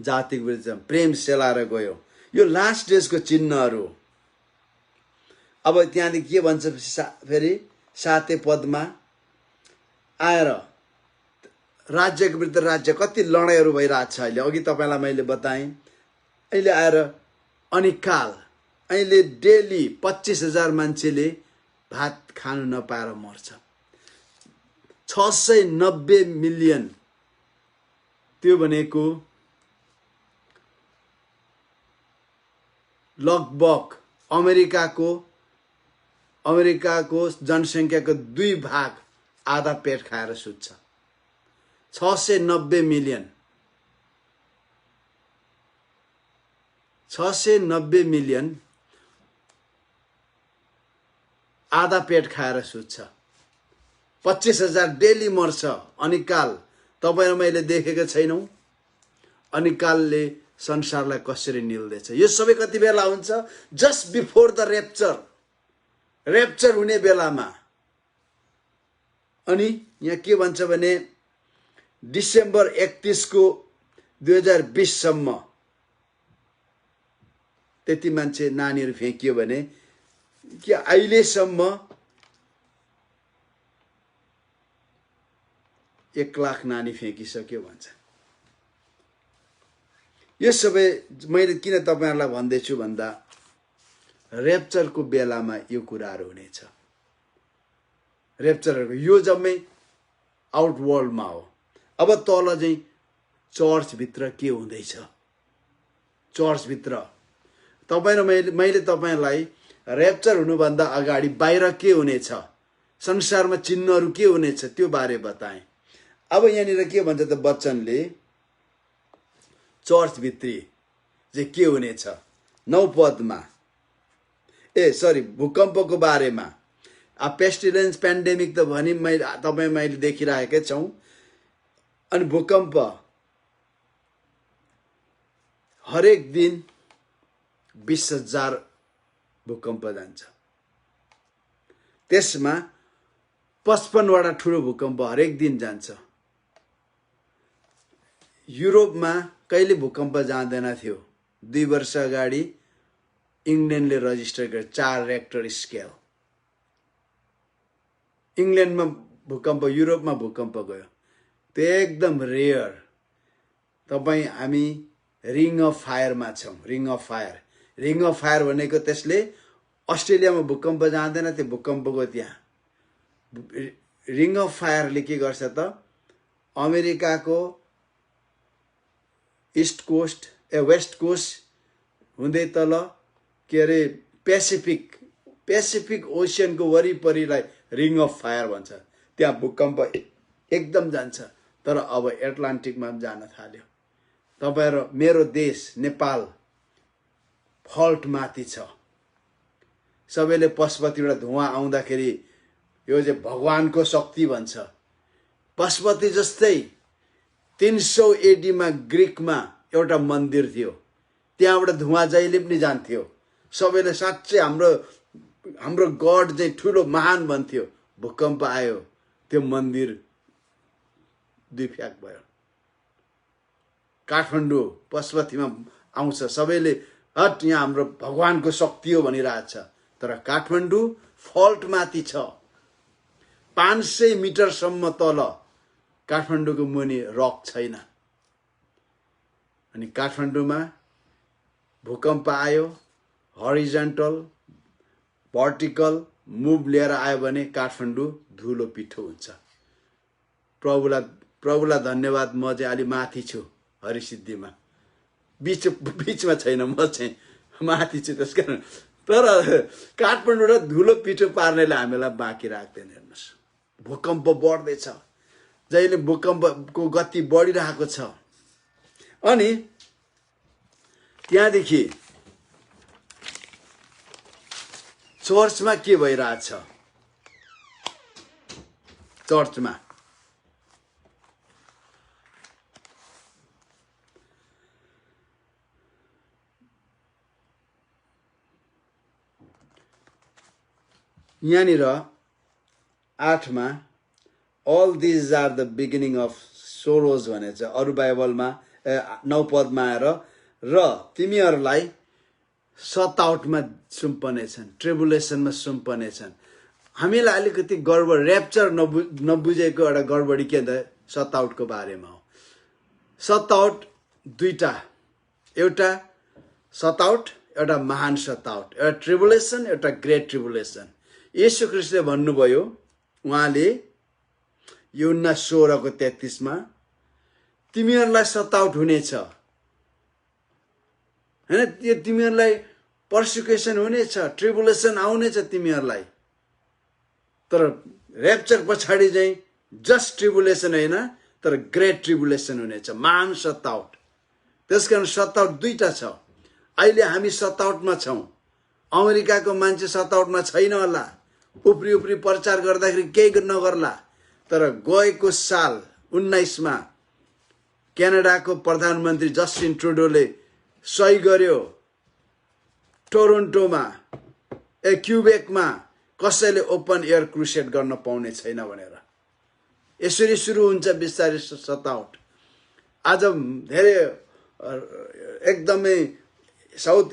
जातिको विरुद्ध प्रेम सेलाएर गयो। यो लास्ट डेजको चिन्हहरू। अब त्यहाँदेखि के भन्छ फेरि? 7 पदमा आएर राज्यको विरुद्ध राज्य कति लडाइँहरू भइरहेछ अहिले। अघि तपाईँलाई मैले बताएँ। अहिले आएर अनिकाल, अहिले डेली 25,000 मान्छेले भात खानु नपाएर मर्छ। 690 मिलियन, त्यो भनेको लगभग अमेरिकाको जनसङ्ख्याको 2 भाग आधा पेट खाएर सुत्छ। 690 मिलियन, 690 मिलियन आधा पेट खाएर सुत्छ। 25,000 डेली मर्छ। अनिकाल, तपाईँ मैले देखेको छैनौँ अनिकालले संसारलाई कसरी निल्दैछ। यो सबै कति बेला हुन्छ? जस्ट बिफोर द रेप्चर हुने बेलामा। अनि यहाँ के भन्छ भने डिसेम्बर 31 को 2020 सम्म त्यति मान्छे नानीहरू फ्याँकियो भने कि अहिलेसम्म 1 लाख नानी फ्याँकिसक्यो भन्छ। यो सबै मैले किन तपाईहरुलाई भन्दैछु भन्दा रेप्चरको बेलामा यो कुराहरू हुनेछ। रेप्चरको यो जम्मै आउट वर्ल्डमा हो। अब तल चाहिँ चर्च भित्र के हुँदैछ? चर्च भित्र तपाईँ र मैले तपाईलाई रेप्चर हुनुभन्दा अगाडि बाहिर के हुनेछ, संसारमा चिन्हहरू के हुनेछ त्यो बारे बताएँ। अब यहाँनिर के भन्छ त बच्चनले, चर्च भित्री चाहिँ के हुनेछ 9 पदमा। भूकम्पको बारेमा। पेस्टिलेन्स पेन्डेमिक त भनी मैले देखिरहेकै छौं। अनि भूकम्प हरेक दिन 20,000 भूकम्प जान्छ। त्यसमा 55 वटा ठुलो भूकम्प हरेक दिन जान्छ। युरोपमा कहिले भूकम्प जाँदैन थियो। 2 वर्ष अगाडि इङ्ल्यान्डले रजिस्टर गरे 4 रेक्टर स्केल। इङ्ल्यान्डमा भूकम्प, युरोपमा भूकम्प गयो, त्यो एकदम रेयर। तपाईँ हामी रिङ अफ फायरमा छौँ। Ring of fire, ring of fire भनेको त्यसले अस्ट्रेलियामा भूकम्प जाँदैन, त्यो भूकम्पको त्यहाँ रिङ अफ फायरले के गर्छ त, अमेरिकाको इस्ट कोस्ट वेस्ट कोस्ट हुँदै तल के अरे पेसिफिक ओसियनको वरिपरिलाई रिङ अफ फायर भन्छ। त्यहाँ भूकम्प एकदम जान्छ। तर अब एटलान्टिकमा पनि जान थाल्यो। तपाईँ र मेरो देश नेपाल फल्ट माथि छ। सबैले पशुपतिबाट धुवा आउँदाखेरि यो चाहिँ भगवानको शक्ति भन्छ। पशुपति जस्तै 300 AD मा ग्रिकमा एउटा मन्दिर थियो, त्यहाँबाट धुवा जहिले पनि जान्थ्यो। सबैले साँच्चै हाम्रो गड चाहिँ ठुलो महान भन्थ्यो। भूकम्प आयो, त्यो मन्दिर दुई फ्याक भयो। काठमाडौँ पशुपतिमा आउँछ, सबैले हट यहाँ हाम्रो भगवानको शक्ति हो भनिरहेछ। तर काठमाडौँ फल्ट माथि छ। 500 मिटरसम्म तल काठमाडौँको मुनि रक छैन। अनि काठमाडौँमा भूकम्प आयो, हरिजन्टल भर्टिकल मुभ लिएर आयो भने काठमाडौँ धुलो पिठो हुन्छ। प्रभुलाई धन्यवाद, म चाहिँ अलि माथि छु हरिसिद्धिमा, बिचमा छैन, म चाहिँ माथि छु। त्यसकारण तर काठमाडौँलाई धुलो पिठो पार्नेले हामीलाई बाँकी राख्दैन। हेर्नुहोस्, भूकम्प बढ्दैछ, जहिले भूकम्पको गति बढिरहेको छ। अनि त्यहाँदेखि चर्चमा के भइरहेछ? चर्चमा यहाँनिर 8 मा all these are the beginning of sorrows भनेछ। अरू बाइबलमा 9 पदमा आएर र तिमीहरूलाई सताउटमा सुम्पनेछन्, ट्रिबुलेसनमा सुम्पनेछन्। हामीलाई अलिकति गडबड, ऱ्याप्चर नबुझेको एउटा गडबडी के त सताउटको बारेमा हो। सताउट दुईटा, एउटा सताउट, एउटा महान सताउट, एउटा ट्रिबुलेसन, एउटा ग्रेट ट्रिबुलेसन। येशू ख्रीष्टले भन्नुभयो, उहाँले यूहन्ना 16:33 मा तिमीहरूलाई सताउट हुनेछ, हैन? यो तिमीहरूलाई पर्सिक्युसन हुनेछ, ट्रिबुलेसन आउनेछ तिमीहरूलाई। तर ऱ्याप्चर पछाडि चाहिँ जस्ट ट्रिबुलेसन होइन, तर ग्रेट ट्रिबुलेसन हुनेछ, महान सताउट। त्यसकारण सताउट दुईटा छ। अहिले हामी सताउटमा छौँ। अमेरिकाको मान्छे सताउटमा छैन होला, उपरी प्रचार गर्दाखेरि केही नगर्ला। तर गएको साल 19 मा क्यानाडाको प्रधानमन्त्री जस्टिन ट्रुडोले सही गर्यो, टोरोन्टोमा क्युबेकमा कसैले ओपन एयर क्रुसेड गर्न पाउने छैन भनेर। यसरी सुरु हुन्छ बिस्तारै सताउट। आज धेरै एकदमै साउथ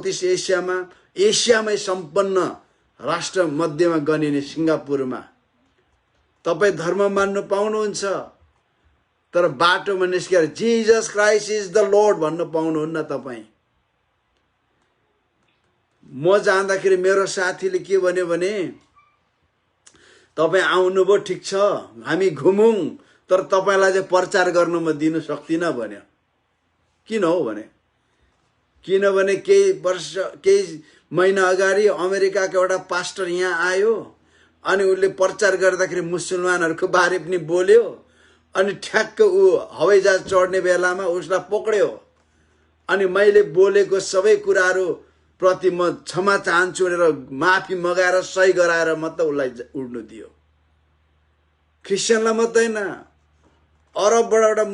इस्ट एसियामा एसियामै सम्पन्न राष्ट्र मध्येमा गनिने सिङ्गापुरमा तपाईँ धर्म मान्नु पाउनुहुन्छ, तर बाटोमा निस्केर Jesus Christ is the lord भन्नु पाउनुहुन्न। तपाईँ, म जाँदाखेरि मेरो साथीले के भन्यो भने, तपाईँ आउनुभयो ठिक छ, हामी घुमौँ, तर तपाईँलाई चाहिँ प्रचार गर्नु म दिनु सक्दिनँ भन्यो। किन हो भने, किनभने केही महिना अगाडि अमेरिकाको एउटा पास्टर यहाँ आयो, अनि उसले प्रचार गर्दाखेरि मुसलमानहरूको बारे पनि बोल्यो, अनि ठ्याक्क ऊ हवाईजहाज चढ्ने बेलामा उसलाई पक्ड्यो। अनि मैले बोलेको सबै कुराहरू प्रति म क्षमा चाहन्छु भनेर माफी मगाएर सही गराएर मात्र उसलाई उड्नु दियो। क्रिस्चियनलाई मात्रै होइन, अरबबाट एउटा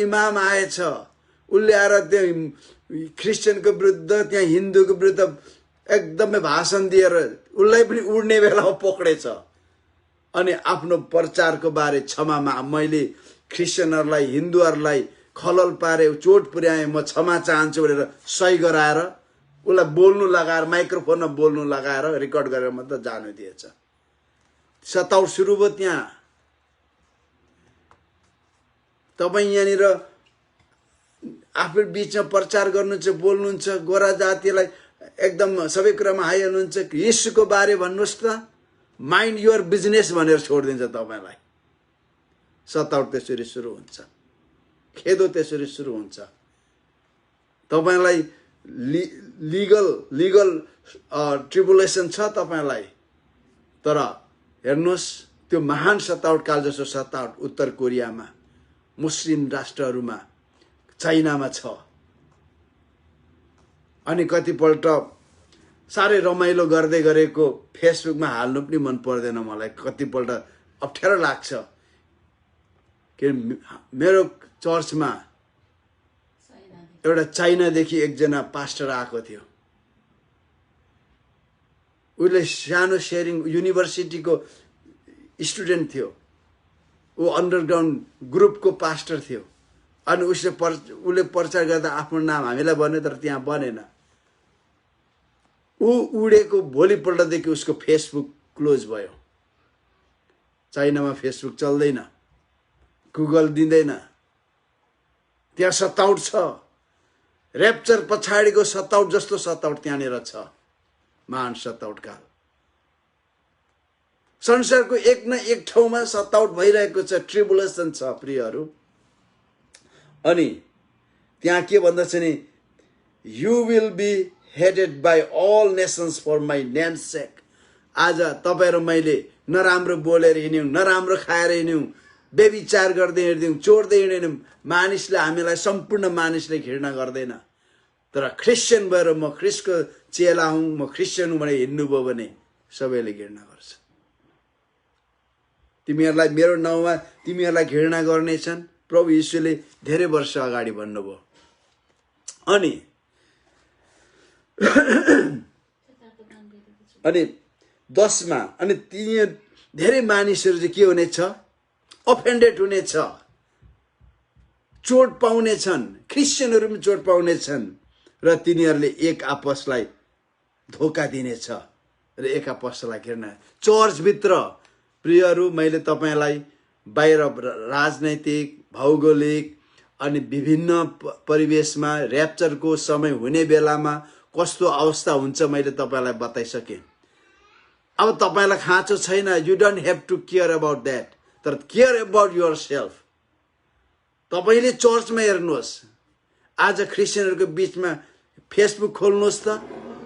इमाम आएछ, उसले आएर त्यो क्रिस्चियनको विरुद्ध, त्यहाँ हिन्दूको विरुद्ध एकदमै भाषण दिएर उसलाई पनि उड्ने बेलामा पक्रेछ। अनि आफ्नो प्रचारको बारे मैले क्रिस्चियनहरूलाई, हिन्दूहरूलाई खलल पारे, चोट पुर्याए, म क्षमा चाहन्छु भनेर सही गराएर उसलाई बोल्नु लगाएर, माइक्रोफोनमा बोल्नु लगाएर रेकर्ड गरेर मात्र जानु दिएछ। सताउट सुरु भयो त्यहाँ। तपाईँ यहाँनिर आफ्नो बिचमा प्रचार गर्नुहुन्छ, बोल्नुहुन्छ, गोरा जातिलाई एकदम सबै कुरामा हाइहाल्नुहुन्छ, येशूको बारे भन्नुहोस् त, माइन्ड युअर बिजनेस भनेर छोडिदिन्छ तपाईँलाई। सताउट त्यसरी सुरु हुन्छ, खेदो त्यसरी सुरु हुन्छ। तपाईँलाई लिगल ट्रिबुलेसन छ तपाईँलाई, तर हेर्नुहोस् त्यो महान सताउट काल जस्तो सताउट उत्तर कोरियामा, मुस्लिम राष्ट्रहरूमा, चाइनामा छ। अनि कतिपल्ट साह्रै रमाइलो गर्दै गरेको फेसबुकमा हाल्नु पनि मन पर्दैन मलाई, कतिपल्ट अप्ठ्यारो लाग्छ। कि मेरो चर्चमा एउटा चाइनादेखि एकजना पास्टर आएको थियो। उसले सानो सेयरिङ युनिभर्सिटीको स्टुडेन्ट थियो, ऊ अन्डरग्राउन्ड ग्रुपको पास्टर थियो। अनि उसले प्रचार गर्दा आफ्नो नाम हामीलाई भन्यो, तर त्यहाँ बनेन। ऊ उडेको भोलिपल्टदेखि उसको फेसबुक क्लोज भयो। चाइनामा फेसबुक चल्दैन, गुगल दिँदैन, त्यहाँ सताउट छ। र्याप्चर पछाडिको सताउट जस्तो सताउट त्यहाँनिर छ, महान सताउट काल। संसारको एक न एक ठाउँमा सताउट भइरहेको छ, ट्रिबुलेसन छ प्रियहरू। अनि त्यहाँ के भन्दछ नि, you will be hated by all nations for my name sake. आज तपाईँ र मैले नराम्रो बोलेर हिँड्यौँ, नराम्रो खाएर हिँड्यौँ, व्यभिचार गर्दै हिँड्यौँ, चोर्दै हिँड्यौँ, मानिसले हामीलाई, सम्पूर्ण मानिसले घृणा गर्दैन। तर क्रिस्चियन भएर म ख्रिस्टको चेला हुँ, म क्रिस्चियन हुँ भनेर हिँड्नुभयो भने सबैले घृणा गर्छ। तिमीहरूलाई मेरो नाउँमा तिमीहरूलाई घृणा गर्नेछन्, प्रभु यीशुले धेरै वर्ष अगाडि भन्नुभयो। अनि 10मा अनि ती धेरै मानिसहरू चाहिँ के हुनेछ, अफेन्डेड हुनेछ, चोट पाउनेछन्, क्रिस्चियनहरू पनि चोट पाउनेछन्, र तिनीहरूले एक आपसलाई धोका दिनेछ र एक आपसलाई घृणा। चर्चभित्र प्रियहरू, मैले तपाईँलाई बाहिर राजनैतिक, भौगोलिक अनि विभिन्न परिवेशमा र्याप्चरको समय हुने बेलामा कस्तो अवस्था हुन्छ मैले तपाईँलाई बताइसकेँ। अब तपाईँलाई खाँचो छैन, you don't have to care about that, तर केयर अबाउट युर सेल्फ। तपाईँले चर्चमा हेर्नुहोस्, आज क्रिस्चियनहरूको बिचमा फेसबुक खोल्नुहोस् त,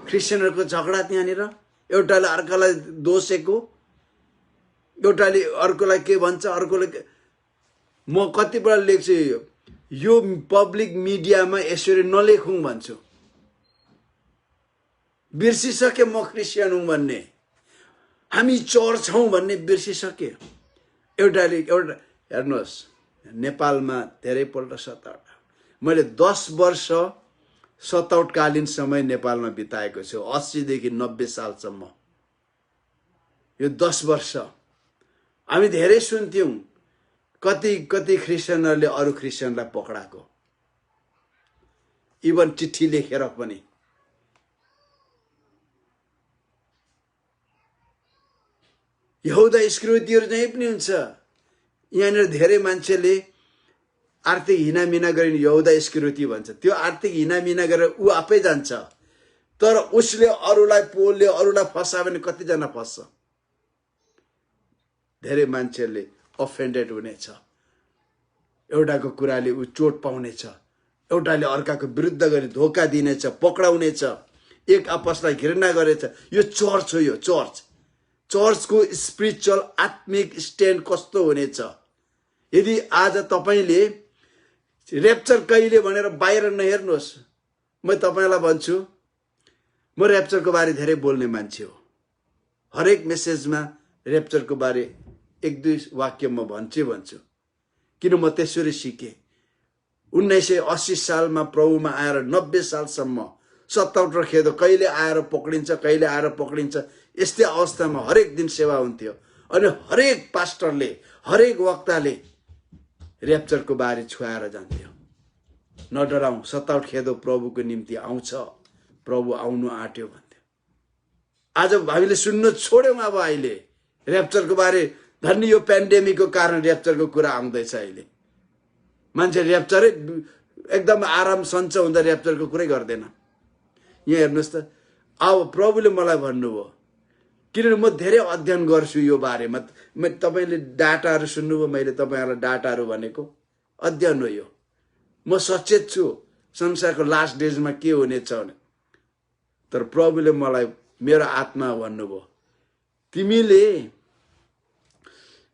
क्रिस्चियनहरूको झगडा त्यहाँनिर, एउटाले अर्कालाई दोषेको, एउटाले अर्कोलाई के भन्छ, अर्कोले म कतिपल्ट लेख्छु, यो पब्लिक मिडियामा यसरी नलेखौँ भन्छु। बिर्सिसके म क्रिस्चियन हुँ भन्ने, हामी चर्च हौँ भन्ने बिर्सिसके। एउटा हेर्नुहोस्, नेपालमा धेरैपल्ट सताउट, मैले 10 वर्ष सताउटकालीन समय नेपालमा बिताएको छु, 80 देखि 90 सालसम्म। यो 10 वर्ष हामी धेरै सुन्थ्यौँ, कति क्रिस्चियनहरूले अरू क्रिस्चियनलाई पक्राएको, इभन चिठी लेखेर पनि। यहुदा इस्करियोतीहरू चाहिँ पनि हुन्छ। यहाँनिर धेरै मान्छेले आर्थिक हिनामिना गरेर यहुदा इस्करियोती भन्छ। त्यो आर्थिक हिनामिना गरेर ऊ आफै जान्छ, तर उसले अरूलाई पोल्यो, अरूलाई फसायो भने कतिजना फस्छ। धेरै मान्छेहरूले अफेन्डेड हुनेछ, एउटाको कुराले ऊ चोट पाउनेछ, एउटाले अर्काको विरुद्ध गरी धोका दिनेछ, पक्राउनेछ, एक आपसलाई घृणा गरेछ। यो चर्च हो, यो चर्चको स्पिरिचुअल आत्मिक स्ट्यान्ड कस्तो हुनेछ। यदि आज तपाईँले र्याप्चर कहिले भनेर बाहिर नहेर्नुहोस्, म तपाईँलाई भन्छु, म र्याप्चरको बारे धेरै बोल्ने मान्छे हो। हरेक मेसेजमा र्याप्चरको बारे 1-2 वाक्य म भन्छु, किन म त्यसरी सिकेँ। 1980 सालमा प्रभुमा आएर 90 सालसम्म सताउट र खेदो कहिले आएर पक्रिन्छ, कहिले आएर पक्रिन्छ, यस्तै अवस्थामा हरेक दिन सेवा हुन्थ्यो। अनि हरेक पास्टरले, हरेक वक्ताले र्याप्चरको बारे छुवाएर जान्थ्यो। नडराउँ, सताउट खेदो प्रभुको निम्ति आउँछ, प्रभु आउनु आँट्यो भन्थ्यो। आज हामीले सुन्न छोड्यौँ। अब अहिले र्याप्चरको बारे धन्य यो पेन्डेमिकको कारण र्याप्चरको कुरा आउँदैछ। अहिले मान्छे र्याप्चरै एकदम आराम सञ्च हुँदा र्याप्चरको कुरै गर्दैन। यहाँ हेर्नुहोस् त, अब प्रभुले मलाई भन्नुभयो, किनभने म धेरै अध्ययन गर्छु यो बारेमा। तपाईँले डाटाहरू सुन्नुभयो, मैले तपाईँहरूलाई डाटाहरू भनेको अध्ययन हो यो। म सचेत छु संसारको लास्ट डेजमा के हुनेछ भने। तर प्रभुले मलाई मेरो आत्मा भन्नुभयो, तिमीले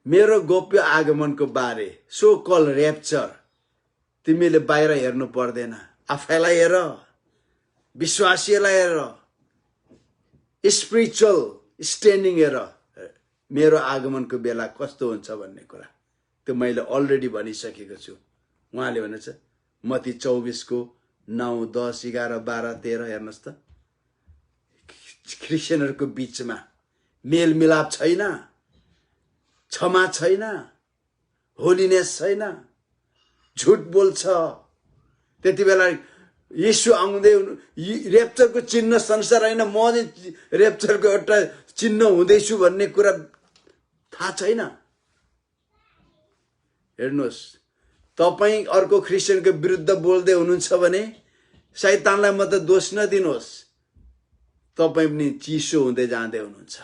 मेरो गोप्य आगमनको बारे, सो कल र्याप्चर, तिमीले बाहिर हेर्नु पर्दैन। आफैलाई हेर, विश्वासीलाई हेर, स्पिरिचुअल स्ट्यान्डिङ हेर, मेरो आगमनको बेला कस्तो हुन्छ भन्ने कुरा त्यो मैले अलरेडी भनिसकेको छु। उहाँले भनेछ मत्ती 24:9, 10, 11, 12, 13 हेर्नुहोस् त। क्रिस्चियनहरूको बीचमा मेलमिलाप छैन, क्षमा छैन, होलिनेस छैन, झुट बोल्छ। त्यति बेला यीशु आउँदै र्याप्चरको चिन्ह संसार होइन, म र्याप्चरको एउटा चिन्ह हुँदैछु भन्ने कुरा थाहा छैन। हेर्नुहोस्, तपाईँ अर्को क्रिस्चियनको विरुद्ध बोल्दै हुनुहुन्छ भने शैतानलाई मात्र दोष नदिनुहोस्, तपाईँ पनि चिसो हुँदै जाँदै हुनुहुन्छ।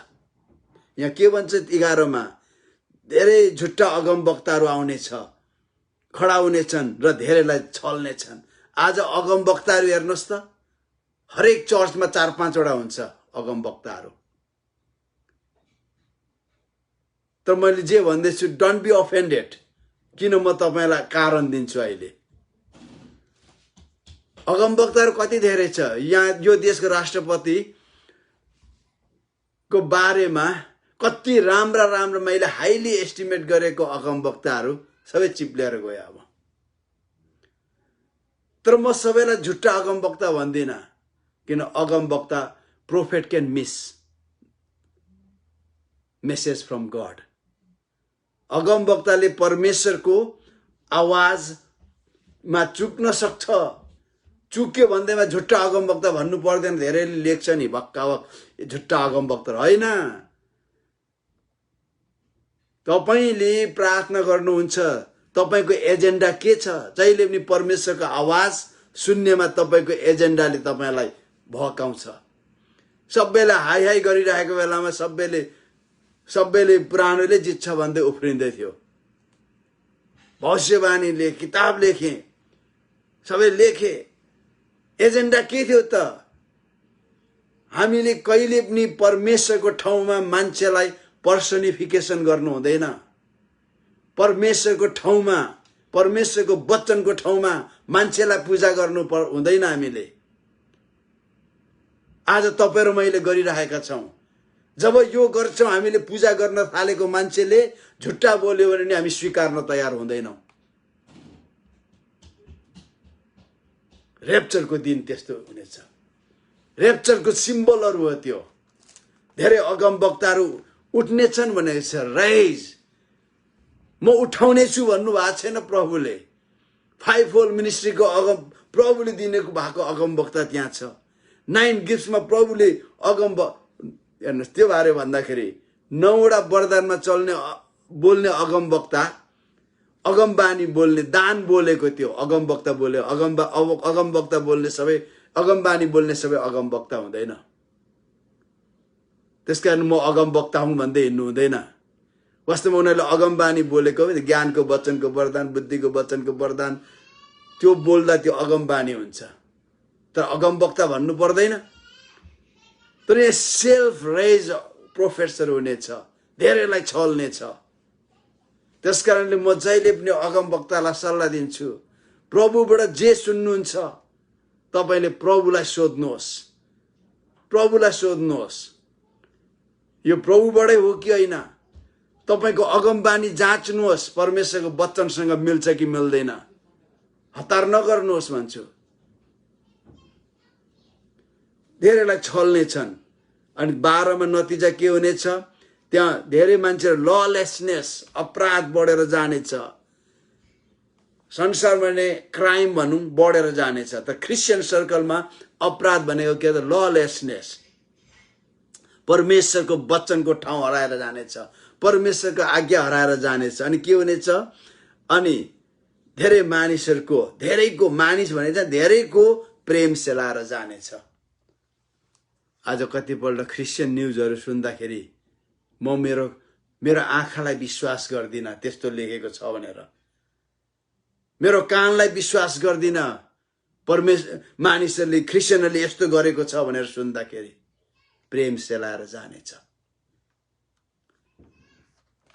यहाँ के भन्छ 11मा, धेरै झुट्टा अगमवक्ताहरू आउनेछ, खडा हुनेछन् र धेरैलाई छल्नेछन्। आज अगमवक्ताहरू हेर्नुहोस् त, हरेक चर्चमा 4-5वटा हुन्छ अगमवक्ताहरू। तर मैले जे भन्दैछु, डोन्ट बी अफेन्डेड। किन म तपाईँलाई कारण दिन्छु। अहिले अगमवक्ताहरू कति धेरै छ। यहाँ यो देशको राष्ट्रपति को बारेमा कति राम्रा राम्रा मैले हाइली एस्टिमेट गरेको अगमवक्ताहरू सबै चिप्लेर गए। अब तर म सबैलाई झुट्टा अगमवक्ता भन्दिनँ, किन अगमवक्ता prophet can miss message from God. अगमवक्ताले परमेश्वरको आवाजमा चुक्न सक्छ। चुक्यो भन्दैमा झुट्टा अगमवक्ता भन्नु पर्दैन। धेरैले लेख्छ नि भक्काभक झुट्टा अगमवक्ता होइन। तपाईले प्रार्थना गर्नुहुन्छ, तपाईको एजेन्डा के छ? जहिले पनि परमेश्वरको आवाज सुन्नेमा तपाईको एजेन्डाले तपाईलाई भकाउँछ। सबैले हाई हाई गरिरहेको बेलामा सबैले पुरानोले जित्छ भन्दै उफ्रिँदै थियो। भविष्यवाणीले, किताब लेखे, सबै लेखे। एजेन्डा के थियो त? हामीले कहिले पनि परमेश्वरको ठाउँमा मान्छेलाई पर्सनिफिकेसन गर्नु हुँदैन। परमेश्वरको ठाउँमा, परमेश्वरको वचनको ठाउँमा मान्छेलाई पूजा गर्नु हुँदैन हामीले। आज तपाईँ र मैले गरिरहेका छौं। जब यो गर्छौं, हामीले पूजा गर्न थालेको मान्छेले झुट्टा बोल्यो भने नि हामी स्वीकार्न तयार हुँदैनौं। र्याप्चरको दिन त्यस्तो हुनेछ। र्याप्चरको सिम्बलहरू हो त्यो। धेरै अगमवक्ताहरू उठ्नेछन् भनेको छ। राइज, म उठाउने छु भन्नु भएको छैन प्रभुले। 5 फोल्ड मिनिस्ट्रीको प्रभुले दिनेको भएको अगमवक्ता त्यहाँ छ। 9 गिफ्ट्समा प्रभुले हेर्नुहोस्, त्यो बारे भन्दाखेरि 9वटा वरदानमा बोल्ने अगमवक्ता, अगमबानी बोल्ने, दान बोलेको त्यो अगमवक्ता बोले। अगमवक्ता बोल्ने सबै, अगमबानी बोल्ने सबै अगमवक्ता हुँदैन। त्यसकारण म अगमवक्ता हुँ भन्दै हिँड्नु हुँदैन। वास्तवमा उनीहरूले अगमबानी बोलेको ज्ञानको वचनको वरदान, बुद्धिको वचनको वरदान, त्यो बोल्दा त्यो अगमबानी हुन्छ। तर अगमवक्ता भन्नु पर्दैन। तर यहाँ सेल्फ रेज प्रोफेट्सहरू हुनेछ, धेरैलाई छल्नेछ। त्यसकारणले म जहिले पनि अगमवक्तालाई सल्लाह दिन्छु, प्रभुबाट जे सुन्नुहुन्छ तपाईले प्रभुलाई सोध्नुहोस्। प्रभुलाई सोध्नुहोस्, यो प्रभुबाटै हो कि होइन। तपाईको अगमबानी जाँच्नुहोस्, परमेश्वरको वचनसँग मिल्छ कि मिल्दैन। हतार नगर्नुहोस् भन्छु। धेरैलाई छल्ने छन्। अनि 12मा नतिजा के हुनेछ? त्यहाँ धेरै मान्छेहरू ललेसनेस, अपराध बढेर जानेछ। संसारमा नै क्राइम भनौँ बढेर जानेछ। त क्रिस्चियन सर्कलमा अपराध भनेको के त ललेसनेस, परमेश्वरको वचनको ठाउँ हराएर जानेछ, परमेश्वरको आज्ञा हराएर जानेछ। अनि के हुनेछ? अनि धेरै मानिसहरूको, धेरैको मानिस भने चाहिँ धेरैको प्रेम सेलाएर जानेछ। आज कतिपल्ट क्रिस्चियन न्युजहरू सुन्दाखेरि म मेरो आँखालाई विश्वास गर्दिन त्यस्तो लेखेको छ भनेर, मेरो कानलाई विश्वास गर्दिन मानिसहरूले क्रिस्चियनहरूले यस्तो गरेको छ भनेर सुन्दाखेरि प्रेम सेलाएर जानेछ।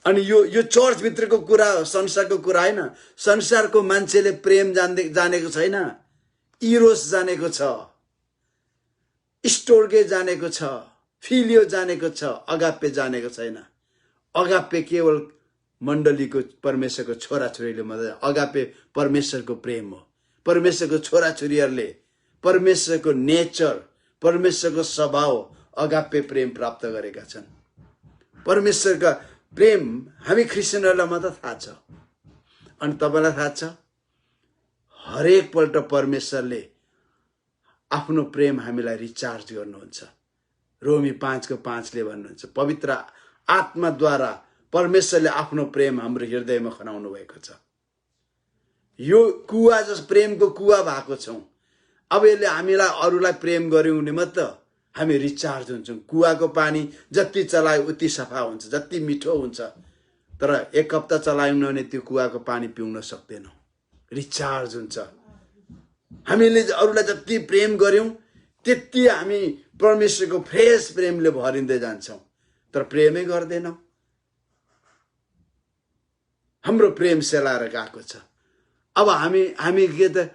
अनि यो चर्च भित्रको कुरा हो, संसारको कुरा हैन। संसारको मान्छेले प्रेम जानेको छैन, इरोस जानेको छ, स्टोर्गे जानेको छ, फिलियो जानेको छ, अगाप्पे जानेको छैन। अगाप्पे केवल मण्डलीको परमेश्वरको छोराछोरीले मात्रै, अगाप्पे परमेश्वरको प्रेम हो। परमेश्वरको छोराछोरीहरूले परमेश्वरको नेचर, परमेश्वरको स्वभाव, अगाप्पे प्रेम प्राप्त गरेका छन्। परमेश्वरका प्रेम हामी क्रिस्चियनहरूलाई मात्र थाहा छ। अनि तपाईलाई थाहा छ, हरेक पल्ट परमेश्वरले आफ्नो प्रेम हामीलाई रिचार्ज गर्नुहुन्छ। रोमी 5:5 भन्नुहुन्छ, पवित्र आत्माद्वारा परमेश्वरले आफ्नो प्रेम हाम्रो हृदयमा खनाउनु भएको छ। यो कुवा जस प्रेमको कुवा भएको छौं। अब यसले हामीलाई अरूलाई प्रेम गर्यौं भने मात्र हामी रिचार्ज हुन्छौं। कुवाको पानी जति चलायो उति सफा हुन्छ, जति मिठो हुन्छ, तर एक हप्ता चलायौं भने त्यो कुवाको पानी पिउन सक्दैनौं, रिचार्ज हुन्छ। हामीले अरूलाई जति प्रेम गर्यौं त्यति हामी परमेश्वरको फ्रेश प्रेमले भरिँदै जान्छौं, तर प्रेमै गर्दैनौं। हाम्रो प्रेम सेलाएर गएको छ। अब हामी के त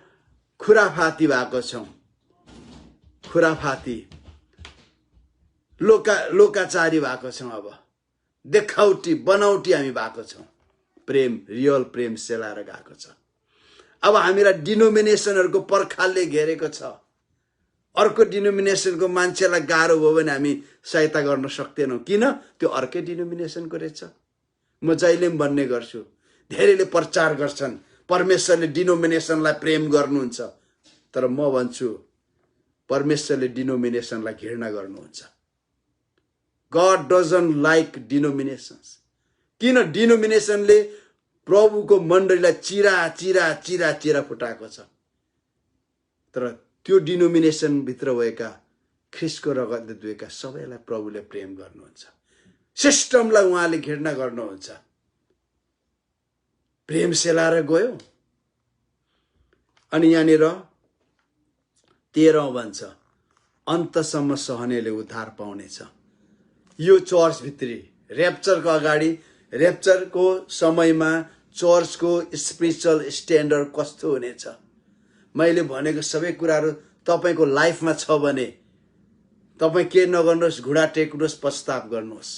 खुराफाती भएको छौं, खुराफाती लोकाचारी भएको छौं। अब देखाउटी बनाउटी हामी भएको छौं। प्रेम, रियल प्रेम सेलाएर गएको छ। अब हामीलाई डिनोमिनेसनहरूको पर्खालले घेरेको छ। अर्को डिनोमिनेसनको मान्छेलाई गाह्रो भयो भने हामी सहायता गर्न सक्दैनौं। किन? त्यो अर्कै डिनोमिनेसनको रहेछ। म जहिले पनि भन्ने गर्छु, धेरैले प्रचार गर्छन् परमेश्वरले डिनोमिनेसनलाई प्रेम गर्नुहुन्छ, तर म भन्छु परमेश्वरले डिनोमिनेसनलाई घृणा गर्नुहुन्छ। God doesn't like denominations. किन? डिनोमिनेसनले प्रभुको मण्डलीलाई चिरा चिरा चिरा चिरा फुटाएको छ। तर त्यो डिनोमिनेसन भित्र भएका ख्रीष्टको रगतले धुएका सबैलाई प्रभुले प्रेम गर्नुहुन्छ। सिस्टमलाई उहाँले घृणा गर्नुहुन्छ। प्रेम सेलाएर गयो। अनि यहाँनिर 13 भन्छ, अन्तसम्म सहनेले उद्धार पाउनेछ। यो चर्च भित्री र्याप्चरको अगाडि, र्याप्चरको समयमा चर्चको स्पिरिचुअल स्ट्यान्डर्ड कस्तो हुनेछ? मैले भनेको सबै कुराहरू तपाईको लाइफमा छ भने तपाई के नगर्नुहोस्, घुँडा टेक्नुहोस्, पश्चाताप गर्नुहोस्।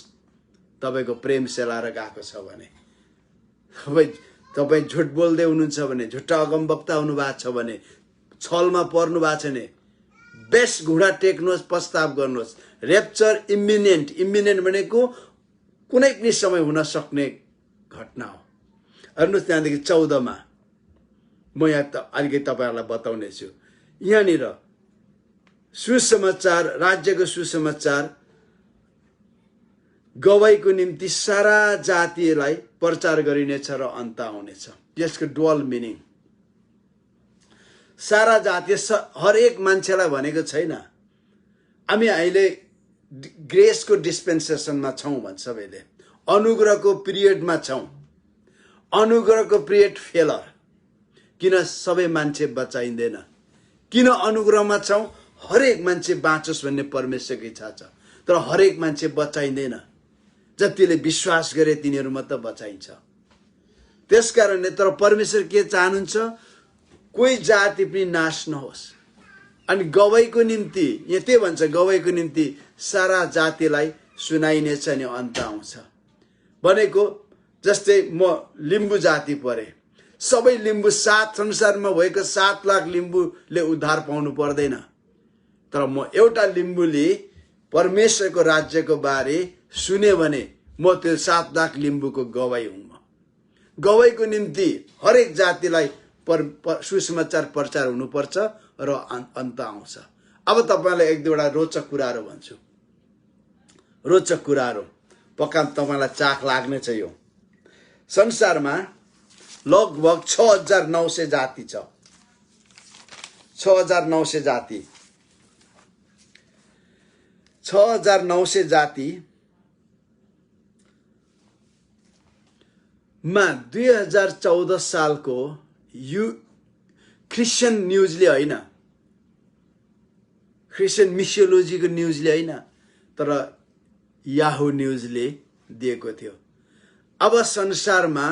तपाईको प्रेम सेलाएर गएको छ भने, तपाईं झुट बोल्दै हुनुहुन्छ भने, झुट्टा अगमवक्ता हुनु भएको छ भने, छलमा पर्नु भएको छ भने बेस्ट घुँडा टेक्नुहोस्, पश्चाताप गर्नुहोस्। र्याप्चर इमिनेन्ट, इमिनेन्ट भनेको कुनै पनि समय हुन सक्ने घटना हो। हेर्नुहोस् त्यहाँदेखि 14 मा म यहाँ अलिकति तपाईहरुलाई बताउने छु। यहाँनिर सुसमाचार, राज्यको सुसमाचार गवाईको निम्ति सारा जातिलाई प्रचार गरिनेछ र अन्त आउनेछ। यसको डुअल मिनिङ, सारा जाति हरेक मान्छेलाई भनेको छैन। हामी अहिले ग्रेसको डिस्पेन्सेसनमा छौं भन्छ सबैले, अनुग्रहको पिरियडमा छौं। अनुग्रहको पिरियड फेलर। किन? सबै मान्छे बचाइँदैन। किन अनुग्रहमा छौं? हरेक मान्छे बाँचोस् भन्ने परमेश्वरको इच्छा छ, तर हरेक मान्छे बचाइँदैन। जतिले विश्वास गरे तिनीहरू मात्र बचाइन्छ। त्यसकारणले तर परमेश्वर के चाहनुहुन्छ? कोही जाति पनि नाश नहोस्। अनि गवाईको निम्ति यहाँ के भन्छ? गवाईको निम्ति सारा जातिलाई सुनाइनेछ अनि अन्त आउँछ भनेको। जस्तै म लिम्बू जाति परे, सबै लिम्बू संसारमा भएको 7 लाख लिम्बूले उद्धार पाउनु पर्दैन, तर म एउटा लिम्बूले परमेश्वरको राज्यको बारे सुने भने म त्यो 7 लाख लिम्बूको गवाई हुँ। गवाईको निम्ति हरेक जातिलाई सुसमाचार प्रचार हुनुपर्छ र अन्त आउँछ। अब तपाईलाई एक दुईवटा रोचक कुराहरू भन्छु। रोचक कुराहरू पक्का तपाईलाई चाख लाग्नेछ। यो संसारमा लगभग 6900 जाति छ। 6900 जाति 6900 जाति मा 2014 सालको क्रिस्चियन न्युजले होइन, क्रिस्चियन मिसियोलोजीको न्युजले होइन, तर याहू न्युजले दिएको थियो। अब संसारमा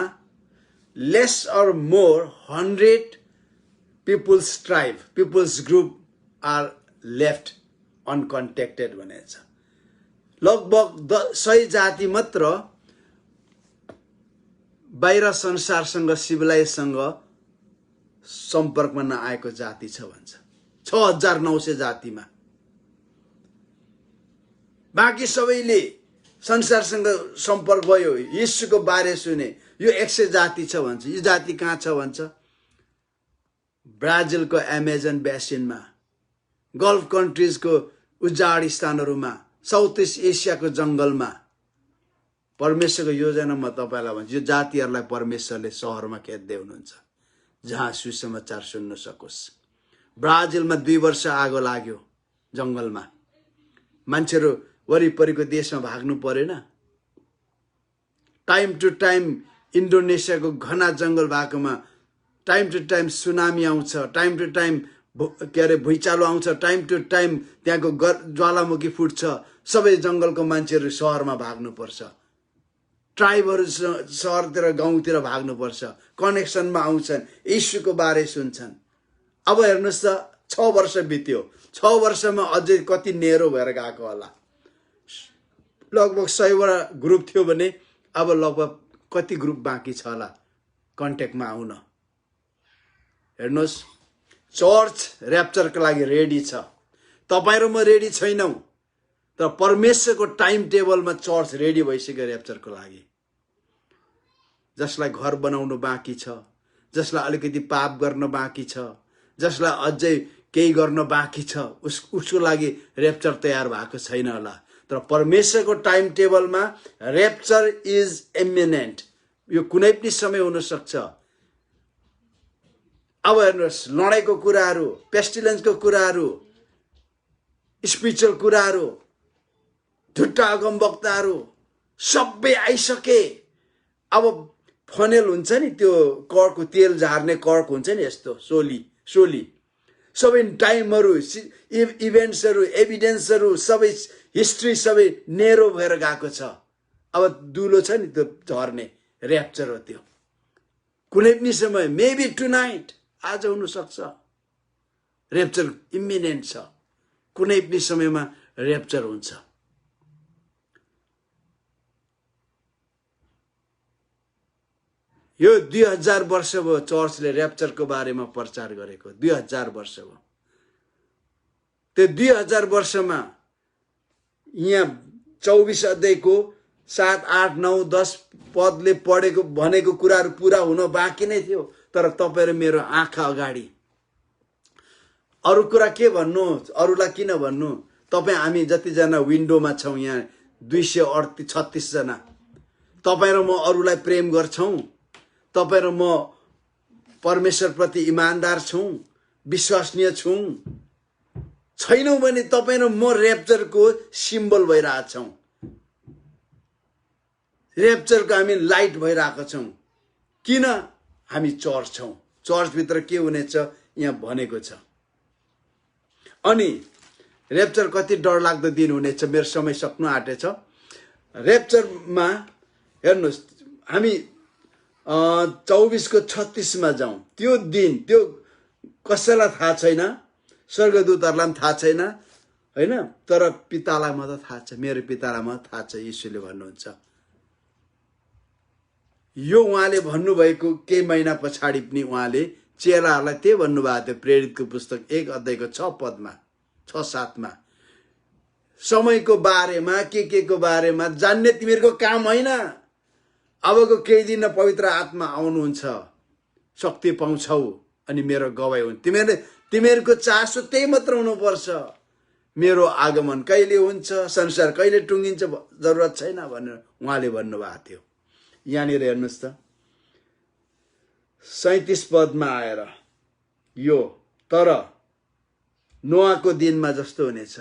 less or more 100 peoples tribe, peoples group are left uncontacted भनेको छ। लगभग 100 जाति मात्र बाहिर संसारसँग, सिभिलाइजसँग सम्पर्कमा नआएको जाति छ भन्छ। 6900 जातिमा बाँकी सबैले संसारसँग सम्पर्क भयो, यीशुको बारे सुने। यो 100 जाति छ भन्छ। यो जाति कहाँ छ भन्छ? ब्राजिलको एमाजोन बेसिनमा, गल्फ कन्ट्रिजको उजाड स्थानहरूमा, साउथ इस्ट एसियाको जंगलमा। परमेश्वरको योजना म तपाईलाई भन्छु, यो जातिहरूलाई परमेश्वरले शहरमा खेद्दै हुनुहुन्छ जहाँ सुसमाचार सुन्न सकोस्। ब्राजिलमा 2 वर्ष आगो लाग्यो जंगलमा। मान्छेहरू वरिपरिको देशमा भाग्नु परेन। टाइम टु टाइम इन्डोनेसियाको घना जंगल भएकोमा टाइम टु टाइम सुनामी आउँछ, टाइम टु टाइम भुइँचालो आउँछ, टाइम टु टाइम त्यहाँको ज्वालामुखी फुट्छ। सबै जंगलको मान्छेहरू सहरमा भाग्नुपर्छ। ट्राइबहरू सहरतिर गाउँतिर भाग्नुपर्छ। कनेक्सनमा आउँछन्, यीशुको बारे सुन्छन्। अब हेर्नुहोस् त 6 वर्ष बित्यो। 6 वर्षमा अझै कति नेरो भएर गएको होला। लगभग 100 वटा ग्रुप थियो भने अब लगभग कति ग्रुप बाँकी छ होला कन्ट्याक्टमा आउन। हेर्नुहोस्, चर्च र्याप्चरको लागि रेडी छ। तपाईँ र म रेडी छैनौँ, तर परमेश्वरको टाइम टेबलमा चर्च रेडी भइसक्यो र्याप्चरको लागि। जसलाई घर बनाउनु बाँकी छ, जसलाई अलिकति पाप गर्न बाँकी छ, जसलाई अझै केही गर्न बाँकी छ, उसको लागि र्याप्चर तयार भएको छैन होला। तर परमेश्वरको टाइम टेबलमा र्याप्चर इज इमिनेन्ट। यो कुनै पनि समय हुन सक्छ। अब हेर्नुहोस्, लडाइँको कुराहरू, पेस्टिलेन्सको कुराहरू, स्पिरिचुअल कुराहरू, झुट्टा अगमवक्ताहरू सबै आइसके। अब फनेल हुन्छ नि, त्यो कर्कको तेल झार्ने कर्क हुन्छ नि, यस्तो सोली सबै टाइमहरू, इभेन्ट्सहरू, एभिडेन्सहरू, सबै हिस्ट्री सबै नेरो भएर गएको छ। अब दुलो छ नि त्यो झर्ने, र्याप्चर हो त्यो। कुनै पनि समय, मेबी टुनाइट, आज हुन सक्छ। र्याप्चर इमिनेन्ट छ। कुनै पनि समयमा र्याप्चर हुन्छ। यो 2000 वर्ष भयो चर्चले र्याप्चरको बारेमा प्रचार गरेको। 2000 वर्ष भयो। त्यो 2000 वर्षमा यहाँ 24 अध्यायको 7, 8, 9, 10 पदले पढेको भनेको कुराहरू पुरा हुन बाँकी नै थियो। तर तपाईँ र मेरो आँखा अगाडि अरू कुरा के भन्नु, अरूलाई किन भन्नु? तपाईँ हामी जतिजना विन्डोमा छौँ यहाँ 236 जना। तपाईँ र म अरूलाई प्रेम गर्छौँ। तपाईँ र म परमेश्वरप्रति इमानदार छौँ, विश्वसनीय छौँ। छैनौँ भने तपाईँ र म र्याप्चरको सिम्बल भइरहेछौँ। र्याप्चरको हामी लाइट भइरहेको छौँ। किन? हामी चर्च छौँ। चर्चभित्र के हुनेछ यहाँ भनेको छ। अनि र्याप्चर कति डरलाग्दो दिन हुनेछ। मेरो समय सक्नु आँटेछ। र्याप्चरमा हेर्नुहोस्, हामी 24 को 36 मा जाउँ। त्यो दिन, त्यो कसैलाई थाहा छैन, स्वर्गदूतहरूलाई पनि थाहा छैन, होइन? तर पितालाई मात्र थाहा छ, मेरो पितालाई मात्र थाहा छ। यीशुले भन्नुहुन्छ। यो उहाँले भन्नुभएको केही महिना पछाडि पनि उहाँले चेलाहरूलाई त्यही भन्नुभएको थियो। प्रेरितको पुस्तक 1 अध्यायको 6 पदमा, 6-7 मा, समयको बारेमा, के को बारेमा जान्ने तिमीहरूको काम होइन। अबको केही दिन पवित्र आत्मा आउनुहुन्छ, शक्ति पाउँछौ, अनि मेरो गवाई हुन्। तिमीहरूको चासो त्यही मात्र हुनुपर्छ, मेरो आगमन कहिले हुन्छ, संसार कहिले टुङ्गिन्छ जरुरत छैन भनेर उहाँले भन्नुभएको थियो। यहाँनिर हेर्नुहोस् त 37 पदमा आएर यो तर नोआको दिनमा जस्तो हुनेछ।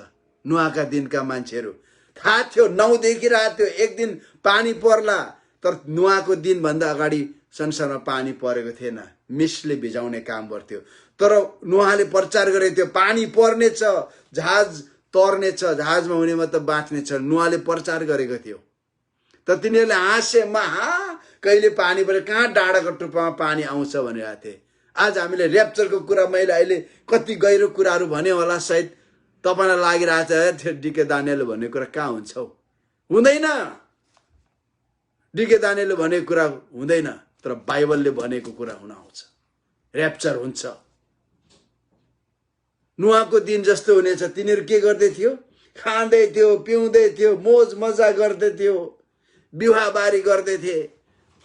नोआका दिनका मान्छेहरू थाहा थियो, 9 देखिरहेको थियो एक दिन पानी पर्ला, तर नोआको दिनभन्दा अगाडि संसारमा पानी परेको थिएन। मिसले भिजाउने काम गर्थ्यो, तर नोआले प्रचार गरेको थियो पानी पर्नेछ, जहाज तर्नेछ, जहाजमा हुने मतलब बाँच्नेछ। नोआले प्रचार गरेको थियो, तर तिनीहरूले हाँसे, कहिले पानी परे, कहाँ डाँडाको टुप्पामा पानी आउँछ भनेर थिए। आज हामीले ऱ्याप्चरको कुरा मैले अहिले कति गहिरो कुराहरू भने होला, सायद तपाईँलाई लागिरहेको छ डिके दानिएलले भन्ने कुरा कहाँ हुन्छ हौ, हुँदैन। डिके दानिएलले भनेको कुरा हुँदैन, तर बाइबलले भनेको कुरा हुन आउँछ, ऱ्याप्चर हुन्छ। नोआको दिन जस्तो हुनेछ। तिनीहरू के गर्दै थियो? खाँदै थियो, पिउँदै थियो, मोज मजा गर्दै थियो, विवाहबारी गर्दै थिए।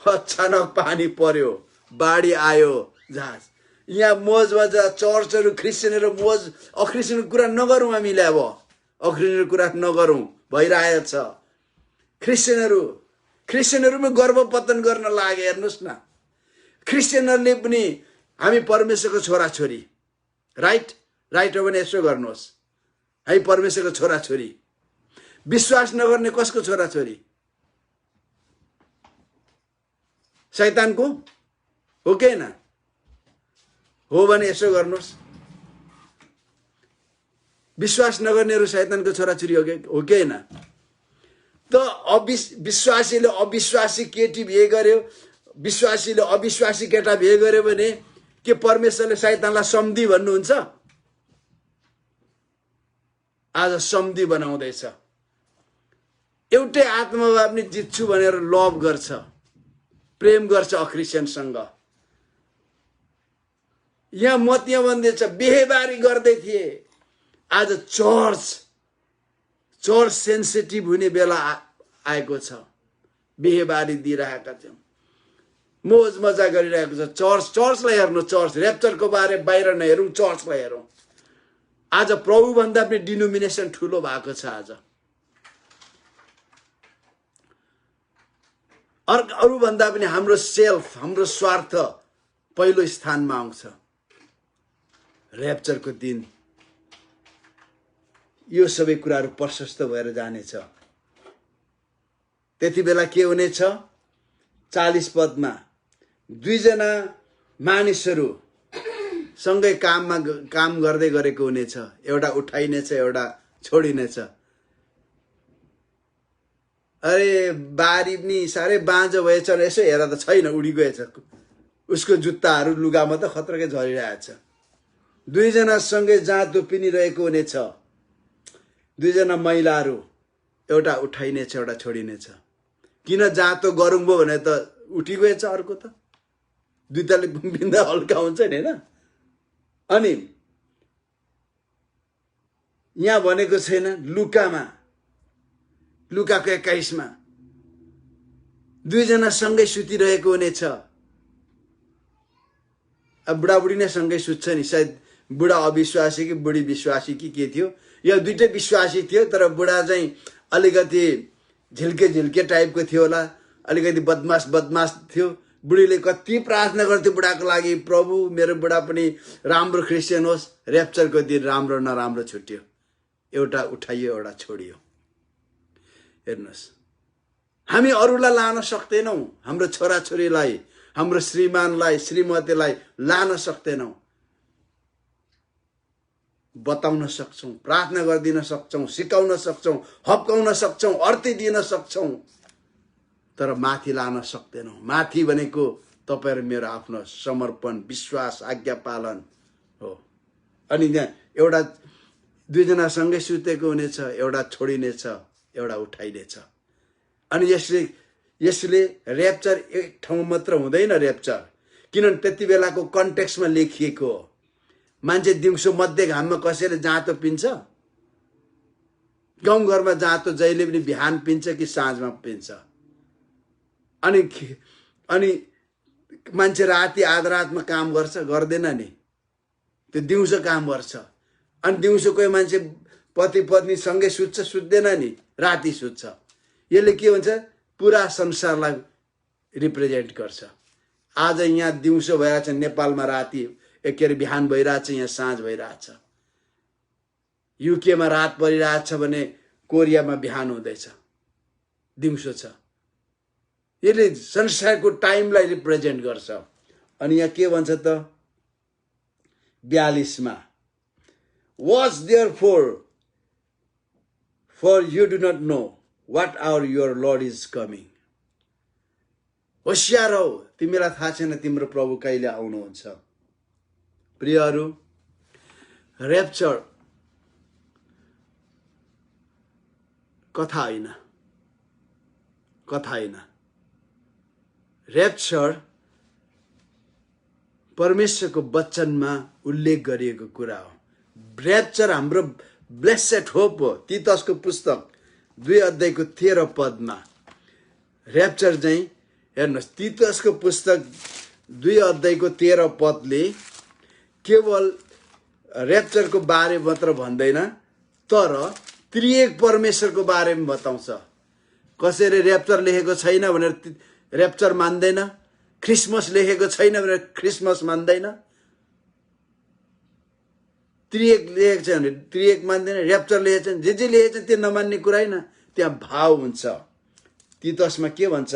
अचानक पानी पर्यो, बाढी आयो, जहाज। यहाँ मोज मजा, चर्चहरू, क्रिस्चियनहरू मोज, अक्रिस्चियनको कुरा नगरौँ हामीले, अब अक्रिस्चियनको कुरा नगरौँ, भइरहेछ। क्रिस्चियनहरूमा गर्भपतन गर्न लागे। हेर्नुहोस् न, क्रिस्चियनहरूले पनि हामी परमेश्वरको छोराछोरी, राइट हो भने यसो गर्नुहोस्, हामी परमेश्वरको छोराछोरी। विश्वास नगर्ने कसको छोराछोरी? शैतानको हो कि होइन? हो भने यसो गर्नुहोस्, विश्वास नगर्नेहरू शैतानको छोराछोरी हो कि होइन? त विश्वासीले अविश्वासी केटी बिहे गर्यो, विश्वासीले अविश्वासी केटा बिहे गर्यो भने के परमेश्वरले शैतानलाई सम्धि भन्नुहुन्छ? आज सम्धि बनाउँदैछ। एउटै आत्मामा पनि जित्छु भनेर लभ गर्छ, प्रेम गर्छ अक्रिस्चियनसँग। यहाँ मतिया भन्दैछ, बिहेबारी गर्दै थिए। आज चर्च सेन्सिटिभ हुने बेला आएको छ। बिहेबारी दिइरहेका छौँ, मोज मजा गरिरहेको छ। चर्चलाई हेर्नु, चर्च ऱ्याप्चरको बारे बाहिर नहेरौँ, चर्चलाई हेरौँ। आज प्रभुभन्दा पनि डिनोमिनेसन ठुलो भएको छ। आज अरूभन्दा पनि हाम्रो सेल्फ, हाम्रो स्वार्थ पहिलो स्थानमा आउँछ। ऱ्याप्चरको दिन यो सबै कुराहरू प्रशस्त भएर जानेछ। त्यति बेला के हुनेछ? 40 पदमा 2 जना मानिसहरू सँगै काम गर्दै गरेको हुनेछ। एउटा उठाइनेछ, एउटा छोडिनेछ। अरे बारी पनि साह्रै बाँझो भएछ, यसो हेर त छैन, उडी गएछ। उसको जुत्ताहरू लुगामा त खत्रकै झरिरहेछ। 2 जना सँगै जाँतो पिनिरहेको हुनेछ। 2 जना महिलाहरू, एउटा उठाइनेछ, एउटा छोडिनेछ। किन जाँतो गरौँ भयो भने त उठी गएछ अर्को त, दुईटाले बिन्दा हल्का हुन्छ नि, होइन? अनि यहाँ भनेको छैन, लुकाको 21मा 2 जना सँगै सुतिरहेको हुनेछ। अब बुढाबुढी नै सँगै सुत्छ नि, सायद बुढा अविश्वासी कि बुढी विश्वासी कि के थियो। यो दुइटै विश्वासी थियो, तर बुढा चाहिँ अलिकति झिल्के टाइपको थियो होला, अलिकति बदमास थियो। बुढीले कति प्रार्थना गर्थ्यो बुढाको लागि, प्रभु मेरो बुढा पनि राम्रो क्रिस्चियन होस्। ऱ्याप्चरको दिन राम्रो नराम्रो छुट्यो, एउटा उठाइयो, एउटा छोडियो। हेर्नुहोस्, हामी अरूलाई लान सक्दैनौँ, हाम्रो छोराछोरीलाई, हाम्रो श्रीमानलाई, श्रीमतीलाई लान सक्दैनौँ। बताउन सक्छौँ, प्रार्थना गरिदिन सक्छौँ, सिकाउन सक्छौँ, हप्काउन सक्छौँ, अर्थी दिन सक्छौँ, तर माथि लान सक्दैनौँ। माथि भनेको तपाईँ र मेरो आफ्नो समर्पण, विश्वास, आज्ञा पालन हो। अनि यहाँ एउटा 2 जना सँगै सुतेको हुनेछ, एउटा छोडिनेछ, एउटा उठाइनेछ। अनि यसले ऱ्याप्चर एक ठाउँ मात्र हुँदैन। ऱ्याप्चर किनभने त्यति बेलाको कन्टेक्स्टमा लेखिएको हो। मान्छे दिउँसो मध्य घाममा कसैले जाँतो पिन्छ? गाउँघरमा जाँतो जहिले पनि बिहान पिन्छ कि साँझमा पिन्छ? अनि मान्छे राति आधा रातमा काम गर्छ? गर्दैन नि। त्यो दिउँसो काम गर्छ। अनि दिउँसो कोही मान्छे पति पत्नी सँगै सुत्छ? सुत्दैन नि, राति सुत्छ। यसले के भन्छ? पुरा संसारलाई रिप्रेजेन्ट गर्छ। आज यहाँ दिउँसो भइरहेछ, नेपालमा राति के अरे बिहान भइरहेछ, यहाँ साँझ भइरहेछ। युकेमा रात परिरहेछ भने कोरियामा बिहान हुँदैछ, दिउँसो छ। यसले संसारको टाइमलाई रिप्रेजेन्ट गर्छ। अनि यहाँ के भन्छ त 42 मा, Watch therefore, for you do not know what hour your Lord is coming. होशियार हौ, तिमीलाई थाहा छैन तिम्रो प्रभु कहिले आउनुहुन्छ। प्रियहरू, र्याप्चर कथा होइन, कथा होइन। र्याप्चर परमेश्वरको वचनमा उल्लेख गरिएको कुरा हो। र्याप्चर हाम्रो ब्लेसेड होप हो। तीतसको पुस्तक 2 अध्यायको 13 पदमा र्याप्चर चाहिँ हेर्नुहोस्, तीतसको पुस्तक 2 अध्यायको 13 पदले केवल र्याप्चरको बारे मात्र भन्दैन, तर त्रिएक परमेश्वरको बारेमा बताउँछ। कसैले र्याप्चर लेखेको छैन भनेर र्याप्चर मान्दैन, क्रिसमस लेखेको छैन भनेर क्रिसमस मान्दैन, त्रिएक लेखेको छ भने त्रिएक मान्दैन, र्याप्चर लेखेको छ, जे लेखेको छ त्यो नमान्ने कुरा होइन। त्यहाँ भाव हुन्छ। तीतसमा के भन्छ?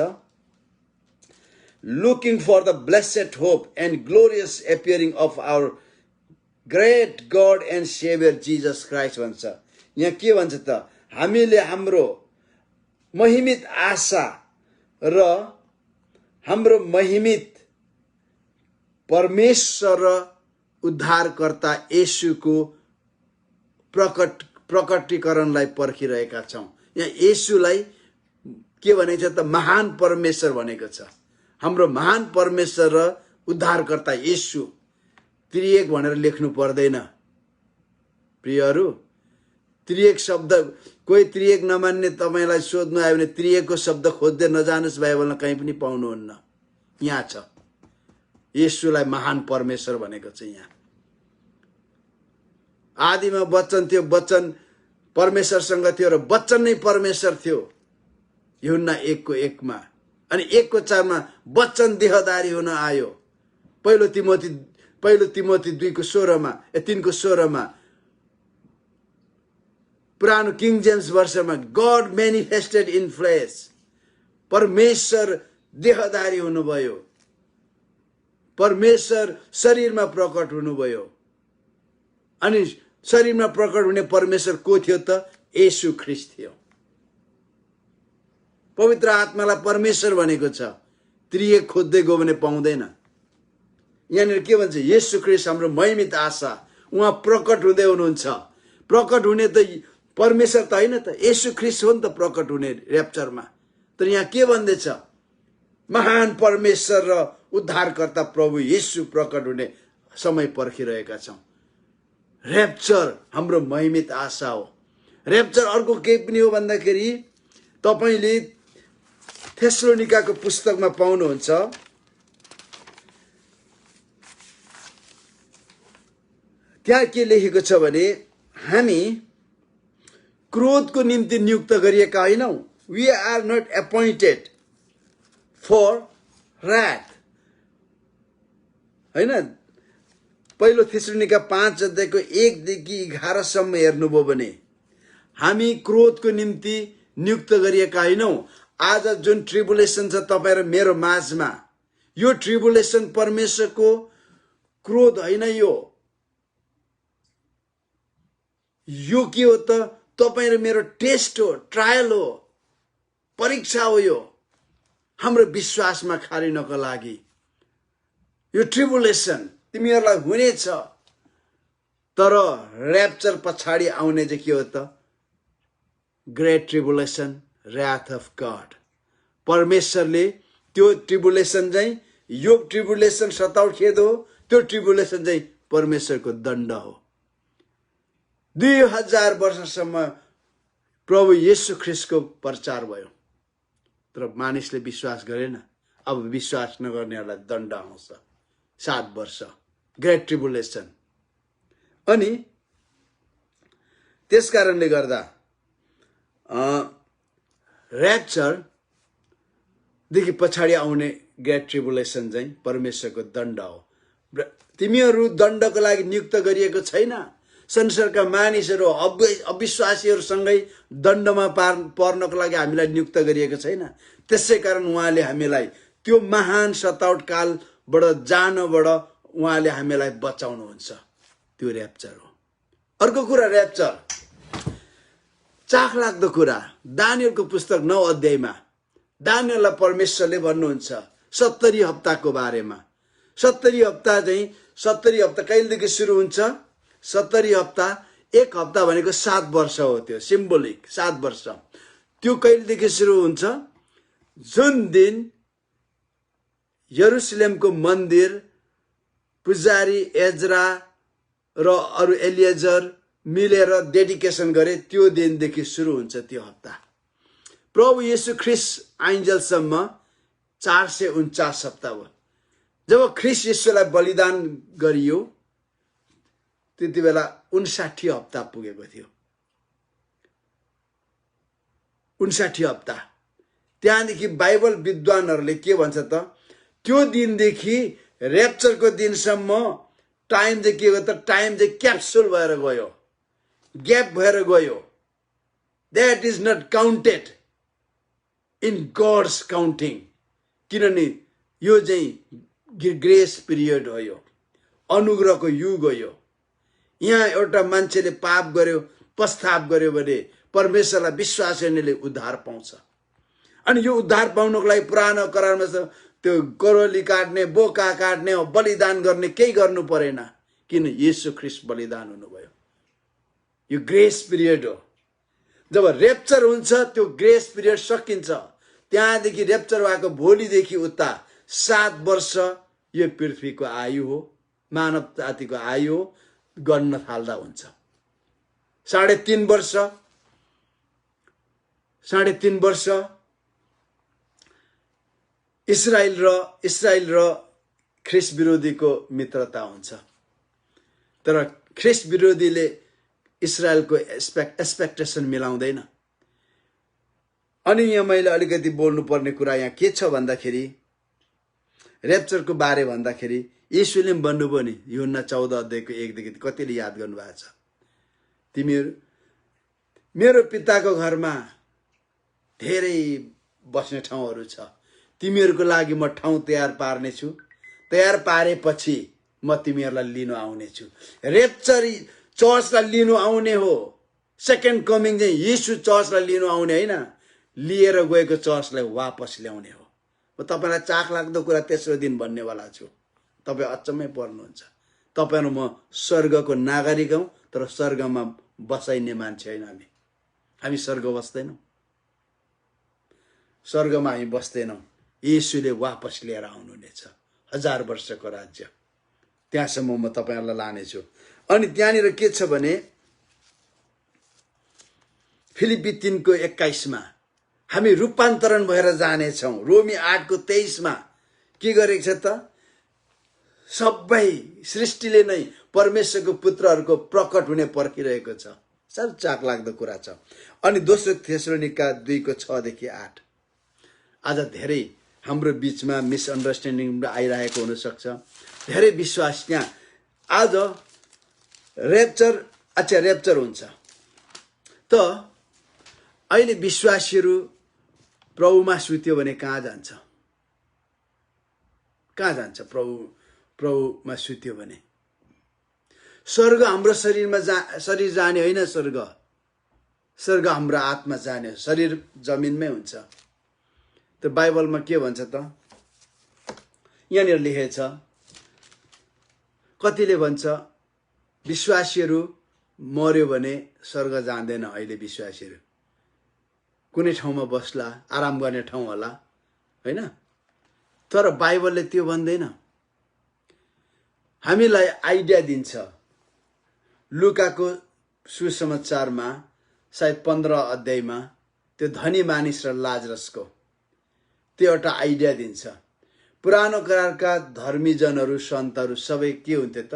Looking for the blessed hope and glorious appearing of our great God and Savior Jesus Christ भन्छ। यहाँ के भन्छ त? हामीले हाम्रो महिमित आशा र हाम्रो महिमित परमेश्वर र उद्धारकर्ता येशूको प्रकटीकरणलाई पर्खिरहेका छौं। यहाँ येशूलाई के भनेको छ त? महान परमेश्वर भनेको छ। हाम्रो महान परमेश्वर र उद्धारकर्ता येशू। त्रिएक भनेर लेख्नु पर्दैन प्रियहरू। त्रिएक शब्द कोही त्रिएक नमान्ने तपाईलाई सोध्नु आयो भने त्रिएकको शब्द खोज्दै नजानुस्, बाइबलमा कहीँ पनि पाउनुहुन्न। यहाँ छ, येशूलाई महान परमेश्वर भनेको छ। यहाँ आदिमा वचन थियो, वचन परमेश्वरसँग थियो र वचन नै परमेश्वर थियो। यूहन्ना 1:1 मा। अनि 1:4 मा वचन देहधारी हुन आयो। पहिलो तिमोथी 2:16 मा 3:16 मा। पुरानो किङ जेम्स वर्षमा गॉड मैनिफेस्टेड इन फ्लेश, परमेश्वर देहधारी हुनुभयो, परमेश्वर शरीरमा प्रकट हुनुभयो। अनि शरीरमा प्रकट हुने परमेश्वर को थियो त? येशू ख्रीष्ट थियो। पवित्र आत्मालाई परमेश्वर भनेको छ। त्रिएक खोज्दै गयो भने पाउँदैन। यहाँनिर के भन्छ? येशू ख्रीष्ट हाम्रो महिमित आशा, उहाँ प्रकट हुँदै हुनुहुन्छ। प्रकट हुने त परमेश्वर त होइन त, येशू ख्रीष्ट हो नि त प्रकट हुने र्याप्चरमा। तर यहाँ के भन्दैछ? महान परमेश्वर र उद्धारकर्ता प्रभु येशू प्रकट हुने समय पर्खिरहेका छौं। र्याप्चर हाम्रो महिमित आशा हो। र्याप्चर अर्को केही पनि हो भन्दाखेरि तपाईले थेसलोनिकाको पुस्तकमा पाउनुहुन्छ। त्यहाँ के लेखेको छ भने हामी क्रोधको निम्ति नियुक्त गरिएका होइनौं। We are not appointed for wrath, हैन? पहिलो थेसलोनिका 5 अध्यायको 1 देखि 11 सम्म हेर्नुभयो भने हामी क्रोधको निम्ति नियुक्त गरिएका होइनौं। आज जुन ट्रिबुलेसन छ तपाईं र मेरो माझमा, यो ट्रिबुलेसन परमेश्वरको क्रोध होइन। यो के हो त? तपाईं र मेरो टेस्ट हो, ट्रायल हो, परीक्षा हो। यो हाम्रो विश्वासमा खारिनको लागि यो ट्रिबुलेसन तिमीहरूलाई हुनेछ। तर र्याप्चर पछाडि आउने चाहिँ के हो त? Great tribulation, wrath of God। परमेश्वरले त्यो ट्रिबुलेसन चाहिँ, यो ट्रिबुलेसन सताउ खेद हो, त्यो ट्रिबुलेसन चाहिँ परमेश्वरको दण्ड हो। 2000 वर्षसम्म प्रभु येशू ख्रीष्टको प्रचार भयो, तर मानिसले विश्वास गरेन। अब विश्वास नगर्नेहरूलाई दण्ड आउँछ 7 वर्ष ग्रेट ट्रिबुलेसन। अनि त्यस कारणले गर्दा ऱ्याप्चरदेखि पछाडि आउने ग्रेट ट्रिबुलेसन चाहिँ परमेश्वरको दण्ड हो। तिमीहरू दण्डको लागि नियुक्त गरिएको छैन, संसारका मानिसहरू अविश्वासीहरूसँगै दण्डमा पर्नको लागि हामीलाई नियुक्त गरिएको छैन। त्यसै कारण उहाँले हामीलाई त्यो महान सतावट कालबाट जानबाट उहाँले हामीलाई बचाउनुहुन्छ। त्यो ऱ्याप्चर हो। अर्को कुरा ऱ्याप्चर चाखलाग्दो कुरा। दानियलको पुस्तक 9 अध्यायमा दानियललाई परमेश्वरले भन्नुहुन्छ 70 हप्ताको बारेमा। 70 हप्ता चाहिँ 70 हप्ता कहिलेदेखि सुरु हुन्छ? 70 हप्ता, एक हप्ता भनेको 7 वर्ष हो। त्यो सिम्बोलिक 7 वर्ष। त्यो कहिलेदेखि सुरु हुन्छ? जुन दिन यरुसलेमको मन्दिर पुजारी एजरा र अरू एलिएजर मिलेर डेडिकेसन गरे, त्यो दिनदेखि सुरु हुन्छ त्यो हप्ता। प्रभु येशू ख्रिस्ट आइन्जेलसम्म 449 हप्ता हो। जब ख्रिस्ट येशूलाई बलिदान गरियो त्यति बेला 59 हप्ता पुगेको थियो। 59 हप्ता। त्यहाँदेखि बाइबल विद्वानहरूले के भन्छ त, त्यो दिनदेखि ऱ्याप्चरको दिनसम्म टाइम चाहिँ के हो त, टाइम चाहिँ क्याप्सुल भएर गयो, ग्याप भएर गयो। That is not counted in God's counting. किनभने यो चाहिँ ग्रेस पिरियड हो, यो अनुग्रहको युग हो। यो यहाँ एउटा मान्छेले पाप गर्यो, पश्चाताप गर्यो भने परमेश्वरलाई विश्वास गर्नेले उद्धार पाउँछ। अनि यो उद्धार पाउनको लागि पुरानो करारमा त्यो गरोली काट्ने, बोका काट्ने, बलिदान गर्ने केही गर्नु परेन, किन येशू ख्रिस्ट बलिदान हुनुभयो। यो ग्रेस पिरियड हो। जब ऱ्याप्चर हुन्छ त्यो ग्रेस पिरियड सकिन्छ। त्यहाँदेखि ऱ्याप्चर भएको भोलिदेखि उता 7 वर्ष यो पृथ्वीको आयु हो, मानव जातिको आयु हो, गर्न थाल्दा हुन्छ। 3.5 वर्ष, 3.5 वर्ष इस्राएल र ख्रिस्ट विरोधीको मित्रता हुन्छ। तर ख्रिस्ट विरोधीले इस्राएलको एक्सपेक्टेसन मिलाउँदैन। अनि यहाँ मैले अलिकति बोल्नुपर्ने कुरा यहाँ के छ भन्दाखेरि, ऱ्याप्चरको बारे भन्दाखेरि येशूले पनि भन्नुभयो नि, यूहन्ना 14 अध्यायको 1 देखि कतिले याद गर्नुभएको छ? तिमीहरू मेरो पिताको घरमा धेरै बस्ने ठाउँहरू छ, तिमीहरूको लागि म ठाउँ तयार पार्नेछु, तयार पारेपछि म तिमीहरूलाई लिनु आउनेछु। ऱ्याप्चर चर्चलाई लिनु आउने हो। सेकेन्ड कमिङ चाहिँ येशू चर्चलाई लिनु आउने होइन, लिएर गएको चर्चलाई वापस ल्याउने हो। म तपाईँलाई चाख लाग्दो कुरा तेस्रो दिन भन्नेवाला छु। तपाईँ अचम्मै पर्नुहुन्छ। तपाईँहरू म स्वर्गको नागरिक हौँ, तर स्वर्गमा बसाइने मान्छे होइन। हामी स्वर्ग बस्दैनौँ, स्वर्गमा हामी बस्दैनौँ। येशूले वापस लिएर आउनुहुनेछ 1000 वर्षको राज्य। त्यहाँसम्म म तपाईँहरूलाई लानेछु। अनि त्यहाँनिर के छ भने फिलिप्पी 3:21 हामी रूपान्तरण भएर जानेछौँ। रोमी 8:23 के गरेको छ त, सबै सृष्टिले नै परमेश्वरको पुत्रहरूको प्रकट हुने पर्खिरहेको छ। सब चाख लाग्दो कुरा छ। अनि दोस्रो थेसलोनिका 2:6 देखि 8। आज धेरै हाम्रो बिचमा मिसअन्डरस्ट्यान्डिङ आइरहेको हुनसक्छ। धेरै विश्वास त्यहाँ आज ऱ्याप्चर हुन्छ त अहिले विश्वासीहरू प्रभुमा सुत्यो भने कहाँ जान्छ? कहाँ जान्छ? प्रभुमा सुत्यो भने स्वर्ग हाम्रो शरीर जाने होइन। स्वर्ग हाम्रो आत्मा जाने। शरीर जमिनमै हुन्छ। त बाइबलमा के भन्छ त, यहाँनिर लेखेछ, कतिले भन्छ विश्वासीहरू मर्यो भने स्वर्ग जाँदैन। अहिले विश्वासीहरू कुनै ठाउँमा बस्ला, आराम गर्ने ठाउँ होला होइन। तर बाइबलले त्यो भन्दैन। हामीलाई आइडिया दिन्छ। लुकाको सुसमाचारमा सायद 15 अध्यायमा त्यो धनी मानिस र लाजरसको त्यो एउटा आइडिया दिन्छ। पुरानो करारका धर्मीजनहरू सन्तहरू सबै के हुन्थे त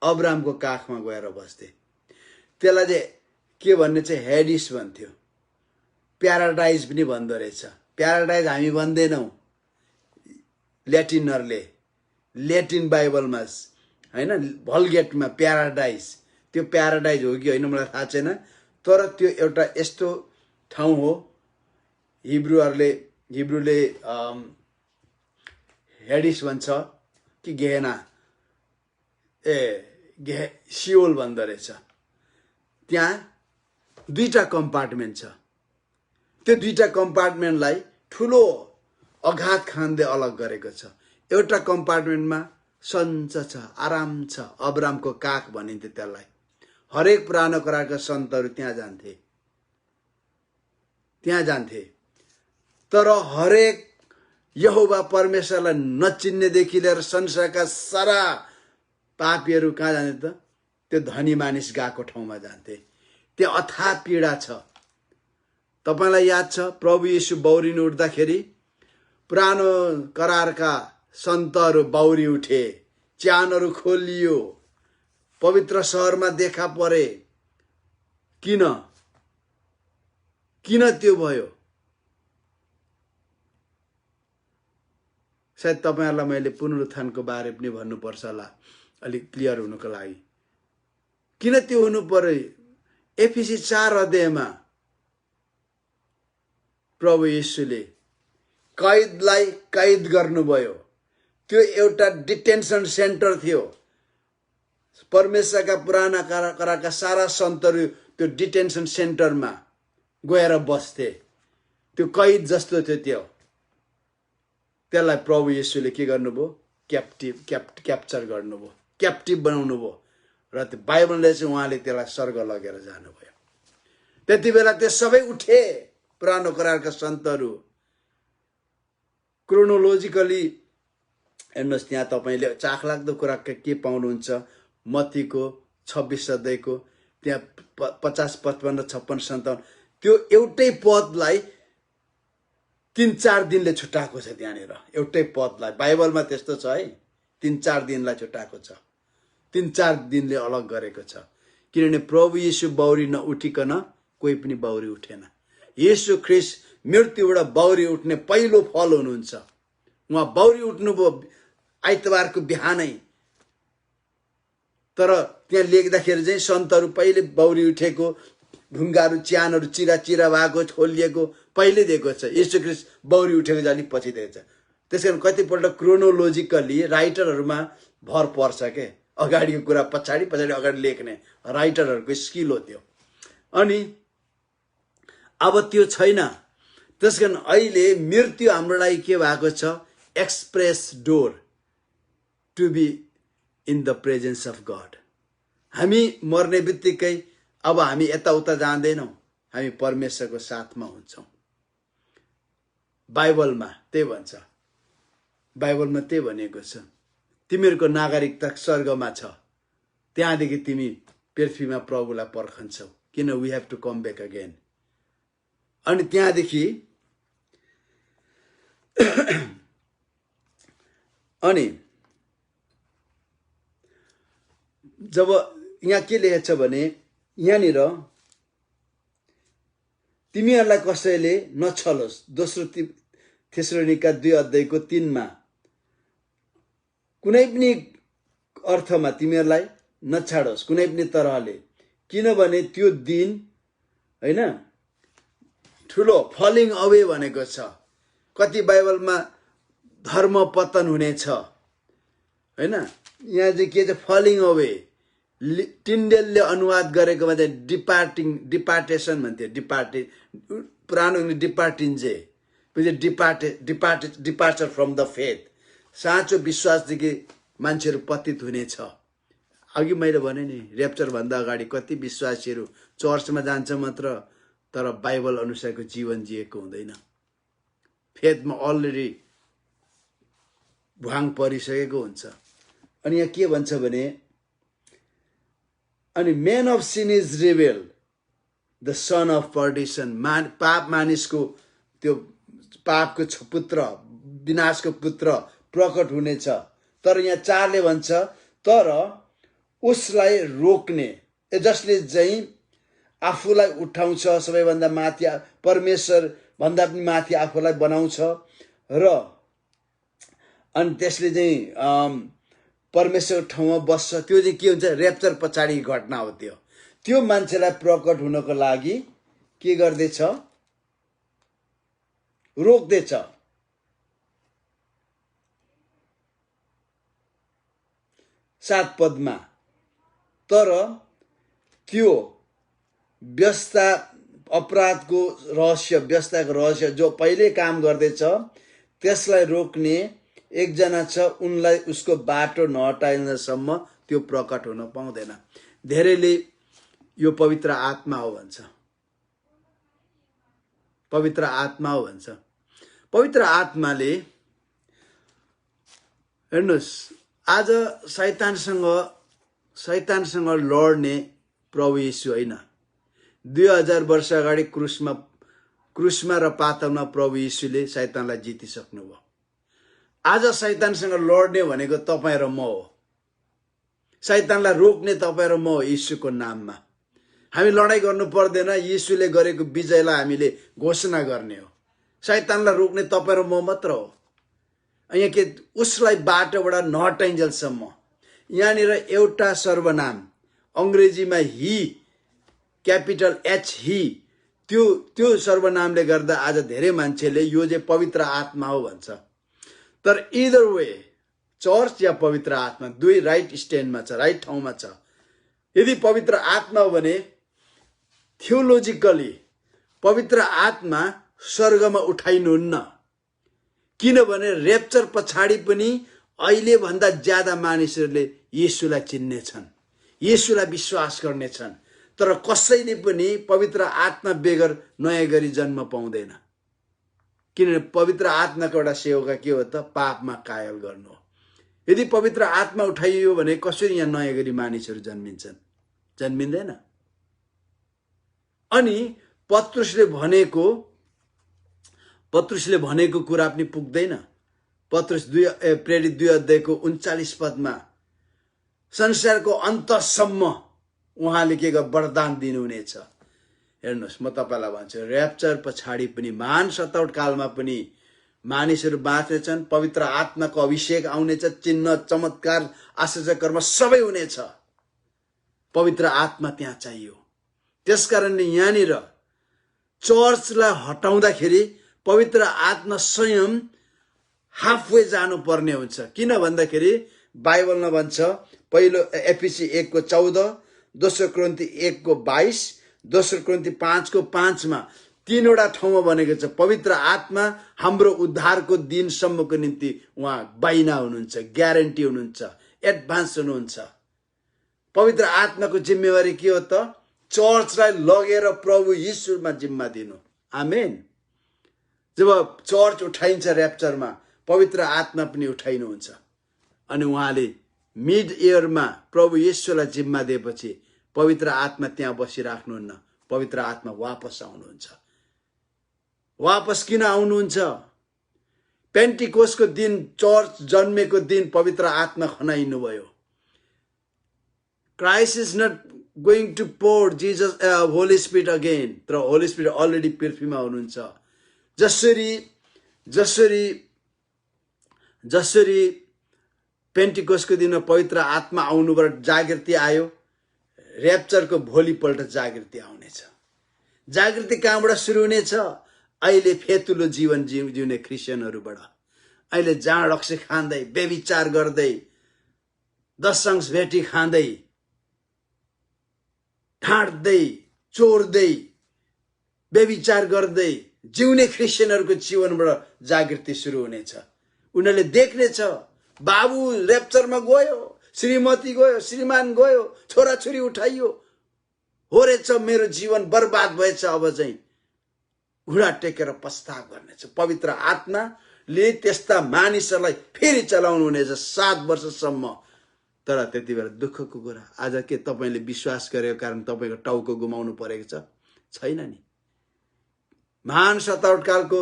अब्रामको काखमा गएर बस्थे। त्यसलाई चाहिँ के भन्ने चाहिँ हेडिस भन्थ्यो, प्याराडाइज पनि भन्दो रहेछ। प्याराडाइज हामी भन्दैनौँ, ल्याटिनहरूले ल्याटिन बाइबलमा हैन भल्गेटमा प्याराडाइज, त्यो प्याराडाइज हो कि होइन मलाई थाहा छैन, तर त्यो एउटा यस्तो ठाउँ हो हिब्रूले हेडिस भन्छ कि गेहेना सियोल भन्दो रहेछ। त्यहाँ दुईटा कम्पार्टमेन्ट छ। त्यो दुईटा कम्पार्टमेन्टलाई ठुलो अघात खान्दै अलग गरेको छ। एउटा कम्पार्टमेन्टमा सञ्च छ, आराम छ, अब्रामको काख भनिन्थ्यो त्यसलाई। हरेक पुरानो करारका सन्तहरू त्यहाँ जान्थे। तर हरेक यहोवा परमेश्वरलाई नचिन्नेदेखि लिएर संसारका सारा पापीहरू कहाँ जान्थे त? त्यो धनी मानिस गएको ठाउँमा जान्थे। त्यो अथाह पीडा छ। तपाईलाई याद छ प्रभु येशू बौरिनु उठ्दाखेरि पुरानो करारका सन्तहरू बौरी उठे, च्यानहरू खोलियो, पवित्र सहरमा देखा परे। किन त्यो भयो? सायद तपाईहरुलाई मैले पुनरुत्थानको बारे पनि भन्नुपर्छ होला अलिक क्लियर हुनको लागि। किन त्यो हुनु पर्यो? एफिसी 4 अध्यायमा प्रभु येशूले कैदलाई कैद गर्नुभयो। त्यो एउटा डिटेन्सन सेन्टर थियो। परमेश्वरका पुराना करारका सारा सन्तहरू त्यो डिटेन्सन सेन्टरमा गएर बस्थे। त्यो कैद जस्तो थियो त्यो। त्यसलाई प्रभु येशूले के गर्नुभयो? क्याप्चर गर्नुभयो, क्याप्टिभ बनाउनुभयो र त्यो बाइबलले चाहिँ उहाँले त्यसलाई स्वर्ग लगेर जानुभयो। त्यति बेला त्यो सबै उठे पुरानो करारका सन्तहरू। क्रोनोलोजिकली हेर्नुहोस्, त्यहाँ तपाईले चाखलाग्दो कुरा के पाउनुहुन्छ? मत्तीको 26 अध्यायको त्यहाँ 50, 55, 56, 57 त्यो एउटै पदलाई 3-4 दिनले छुट्याएको छ। त्यहाँनिर एउटै पदलाई बाइबलमा त्यस्तो छ है, 3-4 दिनलाई छुट्याएको छ, 3-4 दिनले अलग गरेको छ। किनभने प्रभु येशू बौरी नउठिकन कोही पनि बौरी उठेन। येशू ख्रीष्ट मृत्युबाट बौरी उठ्ने पहिलो फल हुनुहुन्छ। उहाँ बौरी उठ्नुभयो आइतबारको बिहानै। तर त्यहाँ लेख्दाखेरि चाहिँ सन्तहरू पहिले बौरी उठेको, ढुङ्गाहरू च्यानहरू चिरा भएको खोलिएको पहिले दिएको छ। येशू ख्रीष्ट बौरी उठेको चाहिँ अलिक पछि दिएको छ। त्यसकारण कतिपल्ट क्रोनोलोजिकली राइटरहरूमा भर पर्छ के, अगाडिको कुरा पछाडि अगाडि लेख्ने राइटरहरूको स्किल हो त्यो। अनि अब त्यो छैन। त्यसकारण अहिले मृत्यु हाम्रो लागि के भएको छ? Express door to be in the presence of God. हामी मर्ने बित्तिकै अब हामी यताउता जाँदैनौँ, हामी परमेश्वरको साथमा हुन्छौँ। बाइबलमा त्यही भन्छ, बाइबलमा त्यही भनेको छ, तिमीहरूको नागरिकता स्वर्गमा छ, त्यहाँदेखि तिमी पृथ्वीमा प्रभुलाई पर्खन्छौ। किन? We have to come back again. अनि त्यहाँदेखि अनि जब यहाँ के लेखेको छ भने यहाँनिर तिमीहरूलाई कसैले नछलोस्। दोस्रो थेसलोनिका 2 अध्यायको 3 मा कुनै पनि अर्थमा तिमीहरूलाई नछाडोस्, कुनै पनि तरहले, किनभने त्यो दिन हैन ठुलो फलिङ अवे भनेको छ। कति बाइबलमा धर्म पतन हुनेछ हैन। यहाँ चाहिँ के छ? Falling away. टिन्डेलले अनुवाद गरेकोमा चाहिँ डिपार्टेसन भन्थ्यो। पुरानो डिपार्टिन्जे, डिपार्चर फ्रम द फेथ। साँचो विश्वासदेखि मान्छेहरू पतित हुनेछ। अघि मैले भने नि, र्याप्चर भन्दा अगाडि कति विश्वासीहरू चर्चमा जान्छ मात्र, तर बाइबल अनुसारको जीवन जिएको हुँदैन। फेथमा अलरेडी भुवाङ परिसकेको हुन्छ। अनि यहाँ के भन्छ भने, अनि man of sin is reveal the son of perdition. पाप मानिसको त्यो पापको पुत्र विनाशको पुत्र प्रकट हुनेछ। तर यहाँ 4ले भन्छ तर उसलाई रोक्ने, जसले चाहिँ आफूलाई उठाउँछ सबैभन्दा माथि, परमेश्वर भन्दा पनि माथि आफूलाई बनाउँछ र अनि त्यसले चाहिँ परमेश्वरको ठाउँमा बस्छ। त्यो चाहिँ के हुन्छ? र्याप्चर पछाडि घटना हो। त्यो मान्छेलाई प्रकट हुनको लागि के गर्दैछ? रोक्दैछ। सात पदमा तर त्यो व्यस्ता अपराधको रहस्य, व्यस्ताको रहस्य जो पहिले काम गर्दैछ त्यसलाई रोक्ने एकजना छ, उनलाई उसको बाटो नहटाइनसम्म त्यो प्रकट हुन पाउँदैन। धेरैले यो पवित्र आत्मा हो भन्छ, पवित्र आत्मा हो भन्छ। पवित्र आत्माले हेर्नुहोस्, आज शैतानसँग लड्ने प्रभु येशू होइन। 2000 वर्ष अगाडि क्रुसमा र पातालमा प्रभु येशूले शैतानलाई जितिसक्नुभयो। आज शैतानसँग लड्ने भनेको तपाईँ र म हो। शैतानलाई रोक्ने तपाईँ र म हो। येशूको नाममा हामी लडाइँ गर्नु पर्दैन। येशूले गरेको विजयलाई हामीले घोषणा गर्ने हो। शैतानलाई रोक्ने तपाईँ र म मात्र हो। यहाँ के उसलाई बाटोबाट नहटाइन्जेलसम्म, यहाँनिर एउटा सर्वनाम अङ्ग्रेजीमा हि, क्यापिटल एच हि, त्यो सर्वनामले गर्दा आज धेरै मान्छेले यो चाहिँ पवित्र आत्मा हो भन्छ। तर इदर वे चर्च या पवित्र आत्मा दुई राइट स्ट्यान्डमा छ, राइट ठाउँमा छ। यदि पवित्र आत्मा हो भने थियोलोजिकली पवित्र आत्मा स्वर्गमा उठाइनुहुन्न, किनभने रेप्चर पछाडि पनि अहिले भन्दा ज्यादा मानिसहरूले येशूलाई चिन्नेछन्, येशूलाई विश्वास गर्नेछन्। तर कसैले पनि पवित्र आत्मा बेगर नयाँ गरी जन्म पाउँदैन। किनभने पवित्र आत्माको एउटा सेवा के हो त? पापमा कायल गर्नु हो। यदि पवित्र आत्मा उठाइयो भने कसरी यहाँ नयाँ गरी मानिसहरू जन्मिन्छन्? जन्मिँदैन। अनि पत्रुसले भनेको कुरा पनि पुग्दैन। पत्रुस प्रेरित 2 अध्यायको 39 पदमा संसारको अन्तसम्म उहाँले के वरदान दिनुहुनेछ। हेर्नुहोस्, म तपाईँलाई भन्छु, र्याप्चर पछाडि पनि महान सताउट कालमा पनि मानिसहरू बाँच्नेछन्। पवित्र आत्माको अभिषेक आउनेछ, चिन्ह चमत्कार आश्चर्य कर्म सबै हुनेछ। पवित्र आत्मा त्यहाँ चाहियो। त्यसकारणले यहाँनिर चर्चलाई हटाउँदाखेरि पवित्र आत्मा स्वयं हाफवे जानुपर्ने हुन्छ। किन भन्दाखेरि बाइबलमा भन्छ, पहिलो एफिसी 1:14, दोस्रो कोरिन्थी 1:22, दोस्रो कोरिन्थी 5:5मा तीनवटा ठाउँमा भनेको छ पवित्र आत्मा हाम्रो उद्धारको दिनसम्मको निम्ति उहाँ बाइना हुनुहुन्छ, ग्यारेन्टी हुनुहुन्छ, एडभान्स हुनुहुन्छ। पवित्र आत्माको जिम्मेवारी के हो त? चर्चलाई लगेर प्रभु येशूमा जिम्मा दिनु। आमेन। जब चर्च उठाइन्छ र्याप्चरमा, पवित्र आत्मा पनि उठाइनुहुन्छ। अनि उहाँले मिड इयरमा प्रभु येशूलाई जिम्मा दिएपछि पवित्र आत्मा त्यहाँ बसिराख्नुहुन्न, पवित्र आत्मा वापस आउनुहुन्छ। वापस किन आउनुहुन्छ? पेन्टिकोसको दिन, चर्च जन्मेको दिन पवित्र आत्मा खनाइनु भयो। Christ is not going to pour Jesus Holy Spirit again, तर होली स्पिरिट अलरेडी पृथ्वीमा हुनुहुन्छ। जसरी पेन्टिकोसको दिनमा पवित्र आत्मा आउनुबाट जागृति आयो, र्याप्चरको भोलिपल्ट जागृति आउनेछ। जागृति कहाँबाट सुरु हुनेछ? अहिले फेतुलो जीवन जिउने क्रिस्चियनहरूबाट। अहिले जाँड रक्सी खाँदै, व्यभिचार गर्दै, दशंश भेटी खाँदै, ढाँट्दै, चोर्दै, व्यभिचार गर्दै जिउने क्रिस्चियनहरूको जीवनबाट जागृति सुरु हुनेछ। उनीहरूले देख्नेछ, बाबु र्याप्चरमा गयो, श्रीमती गयो, श्रीमान गयो, छोराछोरी उठाइयो, हो रहेछ मेरो जीवन बर्बाद भएछ, अब चाहिँ घुँडा टेकेर पस्ताव गर्नेछ। पवित्र आत्माले त्यस्ता मानिसहरूलाई फेरि चलाउनु हुनेछ 7 वर्षसम्म। तर त्यति बेला दुःखको कुरा, आज के तपाईँले विश्वास गरेको कारण तपाईँको टाउको गुमाउनु परेको छैन नि। महान सताउटकालको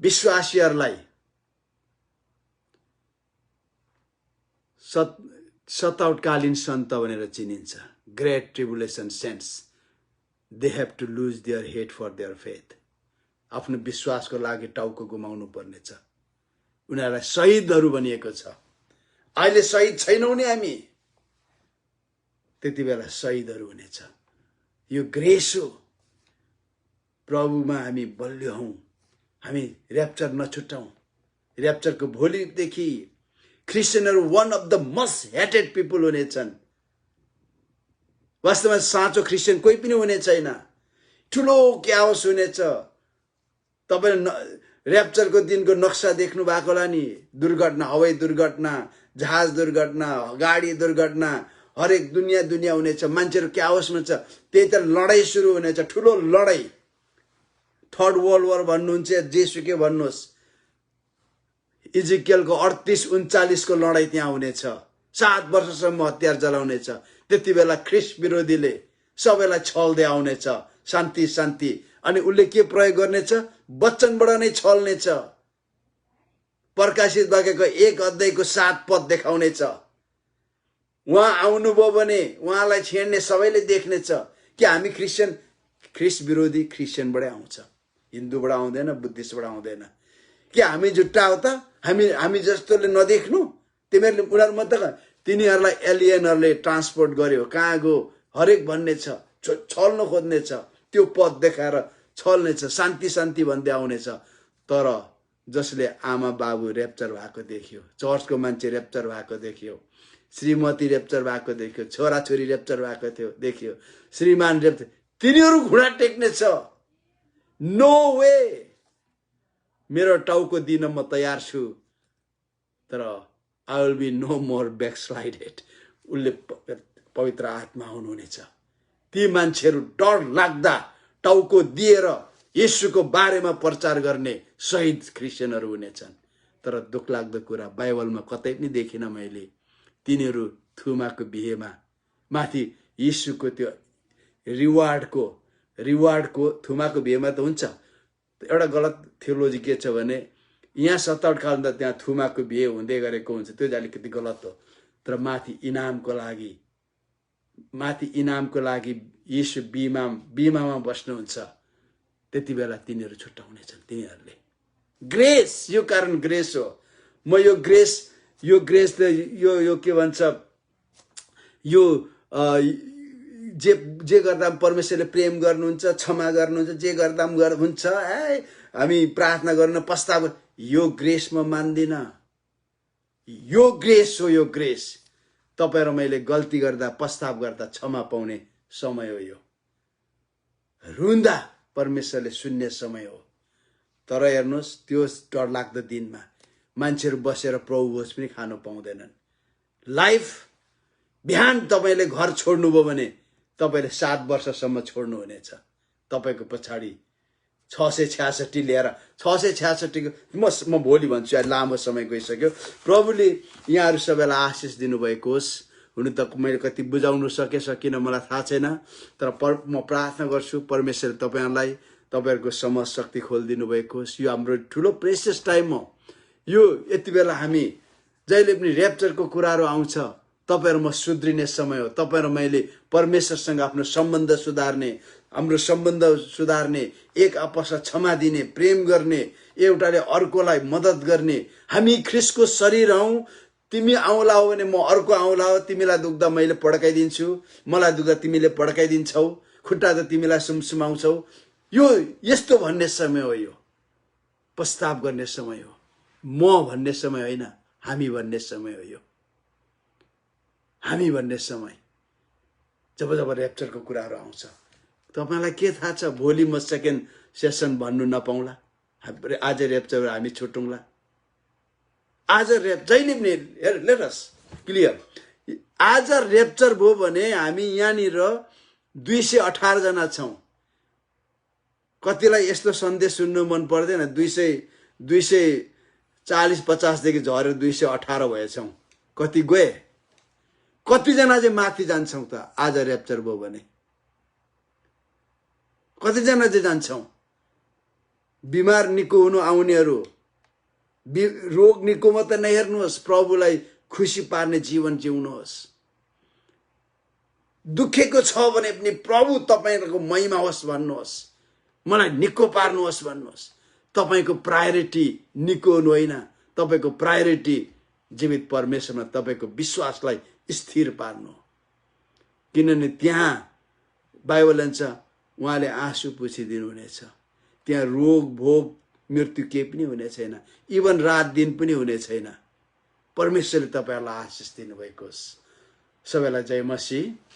विश्वासीहरूलाई सताउटकालीन सन्त भनेर चिनिन्छ। Great tribulation saints, they have to lose their head for their faith. आफ्नो विश्वासको लागि टाउको गुमाउनु पर्नेछ। उनीहरूलाई शहीदहरू भनिएको छ। अहिले शहीद छैनौँ नि हामी, त्यति बेला शहीदहरू हुनेछ। यो ग्रेस हो। प्रभुमा हामी बलियो हौँ, हामी र्याप्चर नछुटाउँ। र्याप्चरको भोलिदेखि क्रिस्चियनहरू one of the most hated people हुनेछन्। वास्तवमा साँचो क्रिस्चियन कोही पनि हुने छैन। ठुलो क्याओस हुनेछ। तपाईँले र्याप्चरको दिनको नक्सा देख्नु भएको होला नि, दुर्घटना, हवाई दुर्घटना, जहाज दुर्घटना, गाडी दुर्घटना, हरेक दुनियाँ हुनेछ। मान्छेहरू क्याओसमा छ। त्यही त लडाइँ सुरु हुनेछ, ठुलो लडाइँ। थर्ड वर्ल्ड वार भन्नुहुन्छ, जेसुकै भन्नुहोस्। इजिकियलको 38-39 को लडाइँ त्यहाँ हुनेछ। 7 वर्षसम्म हतियार चलाउनेछ। त्यति बेला ख्रिस्ट विरोधीले सबैलाई छल्दै आउनेछ, शान्ति शान्ति। अनि उसले के प्रयोग गर्नेछ? वचनबाट नै छल्नेछ। प्रकाशित वाक्यको 1 अध्यायको 7 पद देखाउनेछ। उहाँ आउनुभयो भने उहाँलाई छेड्ने सबैले देख्नेछ कि हामी क्रिस्चियन, ख्रिस्ट विरोधी क्रिस्चियनबाटै आउँछ, हिन्दूबाट आउँदैन, बुद्धिस्टबाट आउँदैन। कि हामी जुट्टा हो त? हामी जस्तोले नदेख्नु? तिमीहरूले उनीहरू मात्र, तिनीहरूलाई एलियनहरूले ट्रान्सपोर्ट गर्यो, कहाँ गयो हरेक भन्ने छ, छल्न खोज्ने छ। त्यो पद देखाएर छल्नेछ, शान्ति शान्ति भन्दै आउनेछ। तर जसले आमा बाबु र्याप्चर भएको देख्यो, चर्चको मान्छे र्याप्चर भएको देख्यो, श्रीमती र्याप्चर भएको देख्यो, छोराछोरी र्याप्चर भएको देखियो, श्रीमान र्याप्चर, तिनीहरू घुँडा टेक्नेछ। नो वे, मेरो टाउको दिन म तयार छु, तर I will be no more backslided. उसले पवित्र आत्मा हुनुहुनेछ। ती मान्छेहरू डर लाग्दा टाउको दिएर येशूको बारेमा प्रचार गर्ने शहीद क्रिस्चियनहरू हुनेछन्। तर दुःखलाग्दो कुरा, बाइबलमा कतै पनि देखिन मैले तिनीहरू थुमाको बिहेमा माथि येशूको त्यो रिवार्डको थुमाको बिहेमा त हुन्छ। एउटा गलत थियोलोजी के छ भने यहाँ 27 कालमा त्यहाँ थुमाको बिहे हुँदै गरेको हुन्छ, त्यो अलिकति गलत हो। तर माथि इनामको लागि येशू बिमामा बस्नुहुन्छ। त्यति बेला तिनीहरू छुट्टाउनेछन्। तिनीहरूले ग्रेस, यो कारण ग्रेस हो। म यो ग्रेस त यो के भन्छ, यो जे गर्दा परमेश्वरले प्रेम गर्नुहुन्छ, क्षमा गर्नुहुन्छ, जे गर्दा हुन्छ। हामी प्रार्थना गर्न प्रस्ताव, यो ग्रेस म मान्दिन। यो ग्रेस हो, यो ग्रेस। तपाईँ र मैले गल्ती गर्दा, प्रस्ताव गर्दा क्षमा पाउने समय हो। यो रुन्दा परमेश्वरले सुन्ने समय हो। तर हेर्नुहोस्, त्यो डरलाग्दो दिनमा मान्छेहरू बसेर प्रभु भोज पनि खानु पाउँदैनन्। लाइफ, बिहान तपाईँले घर छोड्नुभयो भने तपाईँले 7 वर्षसम्म छोड्नुहुनेछ। तपाईँको पछाडि 666 लिएर 666 म भोलि भन्छु, लामो समय गइसक्यो। प्रभुले यहाँहरू सबैलाई आशिष दिनुभएको होस्। हुनु त मैले कति बुझाउनु सकिनँ मलाई थाहा छैन, तर म प्रार्थना गर्छु परमेश्वरले तपाईँहरूलाई तपाईँहरूको समझ शक्ति खोलिदिनु भएको होस्। यो हाम्रो ठुलो प्रेसियस टाइम हो। यो यति बेला हामी जहिले पनि र्याप्चरको कुराहरू आउँछ, तपाईँ र म सुध्रिने समय हो। तपाईँ र मैले परमेश्वरसँग आफ्नो सम्बन्ध सुधार्ने, हाम्रो सम्बन्ध सुधार्ने, एक आपसलाई क्षमा दिने, प्रेम गर्ने, एउटाले अर्कोलाई मद्दत गर्ने। हामी ख्रिस्टको शरीर हौँ। तिमी औँला हो भने म अर्को औँला हो। तिमीलाई दुख्दा मैले पड्काइदिन्छु, मलाई दुख्दा तिमीले पड्काइदिन्छौ, खुट्टा त तिमीलाई सुमसुमाउँछौ। यो यस्तो भन्ने समय हो। यो प्रस्ताव गर्ने समय हो। म भन्ने समय होइन, हामी भन्ने समय हो। यो हामी भन्ने समय, जब र्याप्चरको कुराहरू आउँछ। तपाईँलाई के थाहा छ, भोलि म सेकेन्ड सेसन भन्नु नपाउँला। आज र्याप्चर हामी छुटौँला। आज जहिले पनि लेट अस क्लियर, आज र्याप्चर भयो भने हामी यहाँनिर 218 जना छौँ। कतिलाई यस्तो सन्देश सुन्नु मन पर्दैन, 240-50 देखि झरेर 218 भएछौँ। कति गए, कतिजना चाहिँ माथि जान्छौँ त आज र्याप्चर भयो भने? कतिजना चाहिँ जान्छौँ? बिमार निको हुनु आउनेहरू, रोग निको मात्रै नहेर्नुहोस्, प्रभुलाई खुसी पार्ने जीवन जिउनुहोस्। दुखेको छ भने पनि प्रभु तपाईको महिमा होस् भन्नुहोस्, मलाई निको पार्नुहोस् भन्नुहोस्। तपाईको प्रायोरिटी निको होइन, तपाईको प्रायोरिटी जीवित परमेश्वरमा तपाईको विश्वासलाई स्थिर पार्नु। किनभने त्यहाँ बाइबल भन्छ उहाँले आँसु पुछिदिनु हुनेछ, त्यहाँ रोग भोग मृत्यु केही पनि हुने छैन, इभन रात दिन पनि हुने छैन। परमेश्वरले तपाईहरुलाई आशिष दिनुभएको होस्। सबैलाई जय मसीह।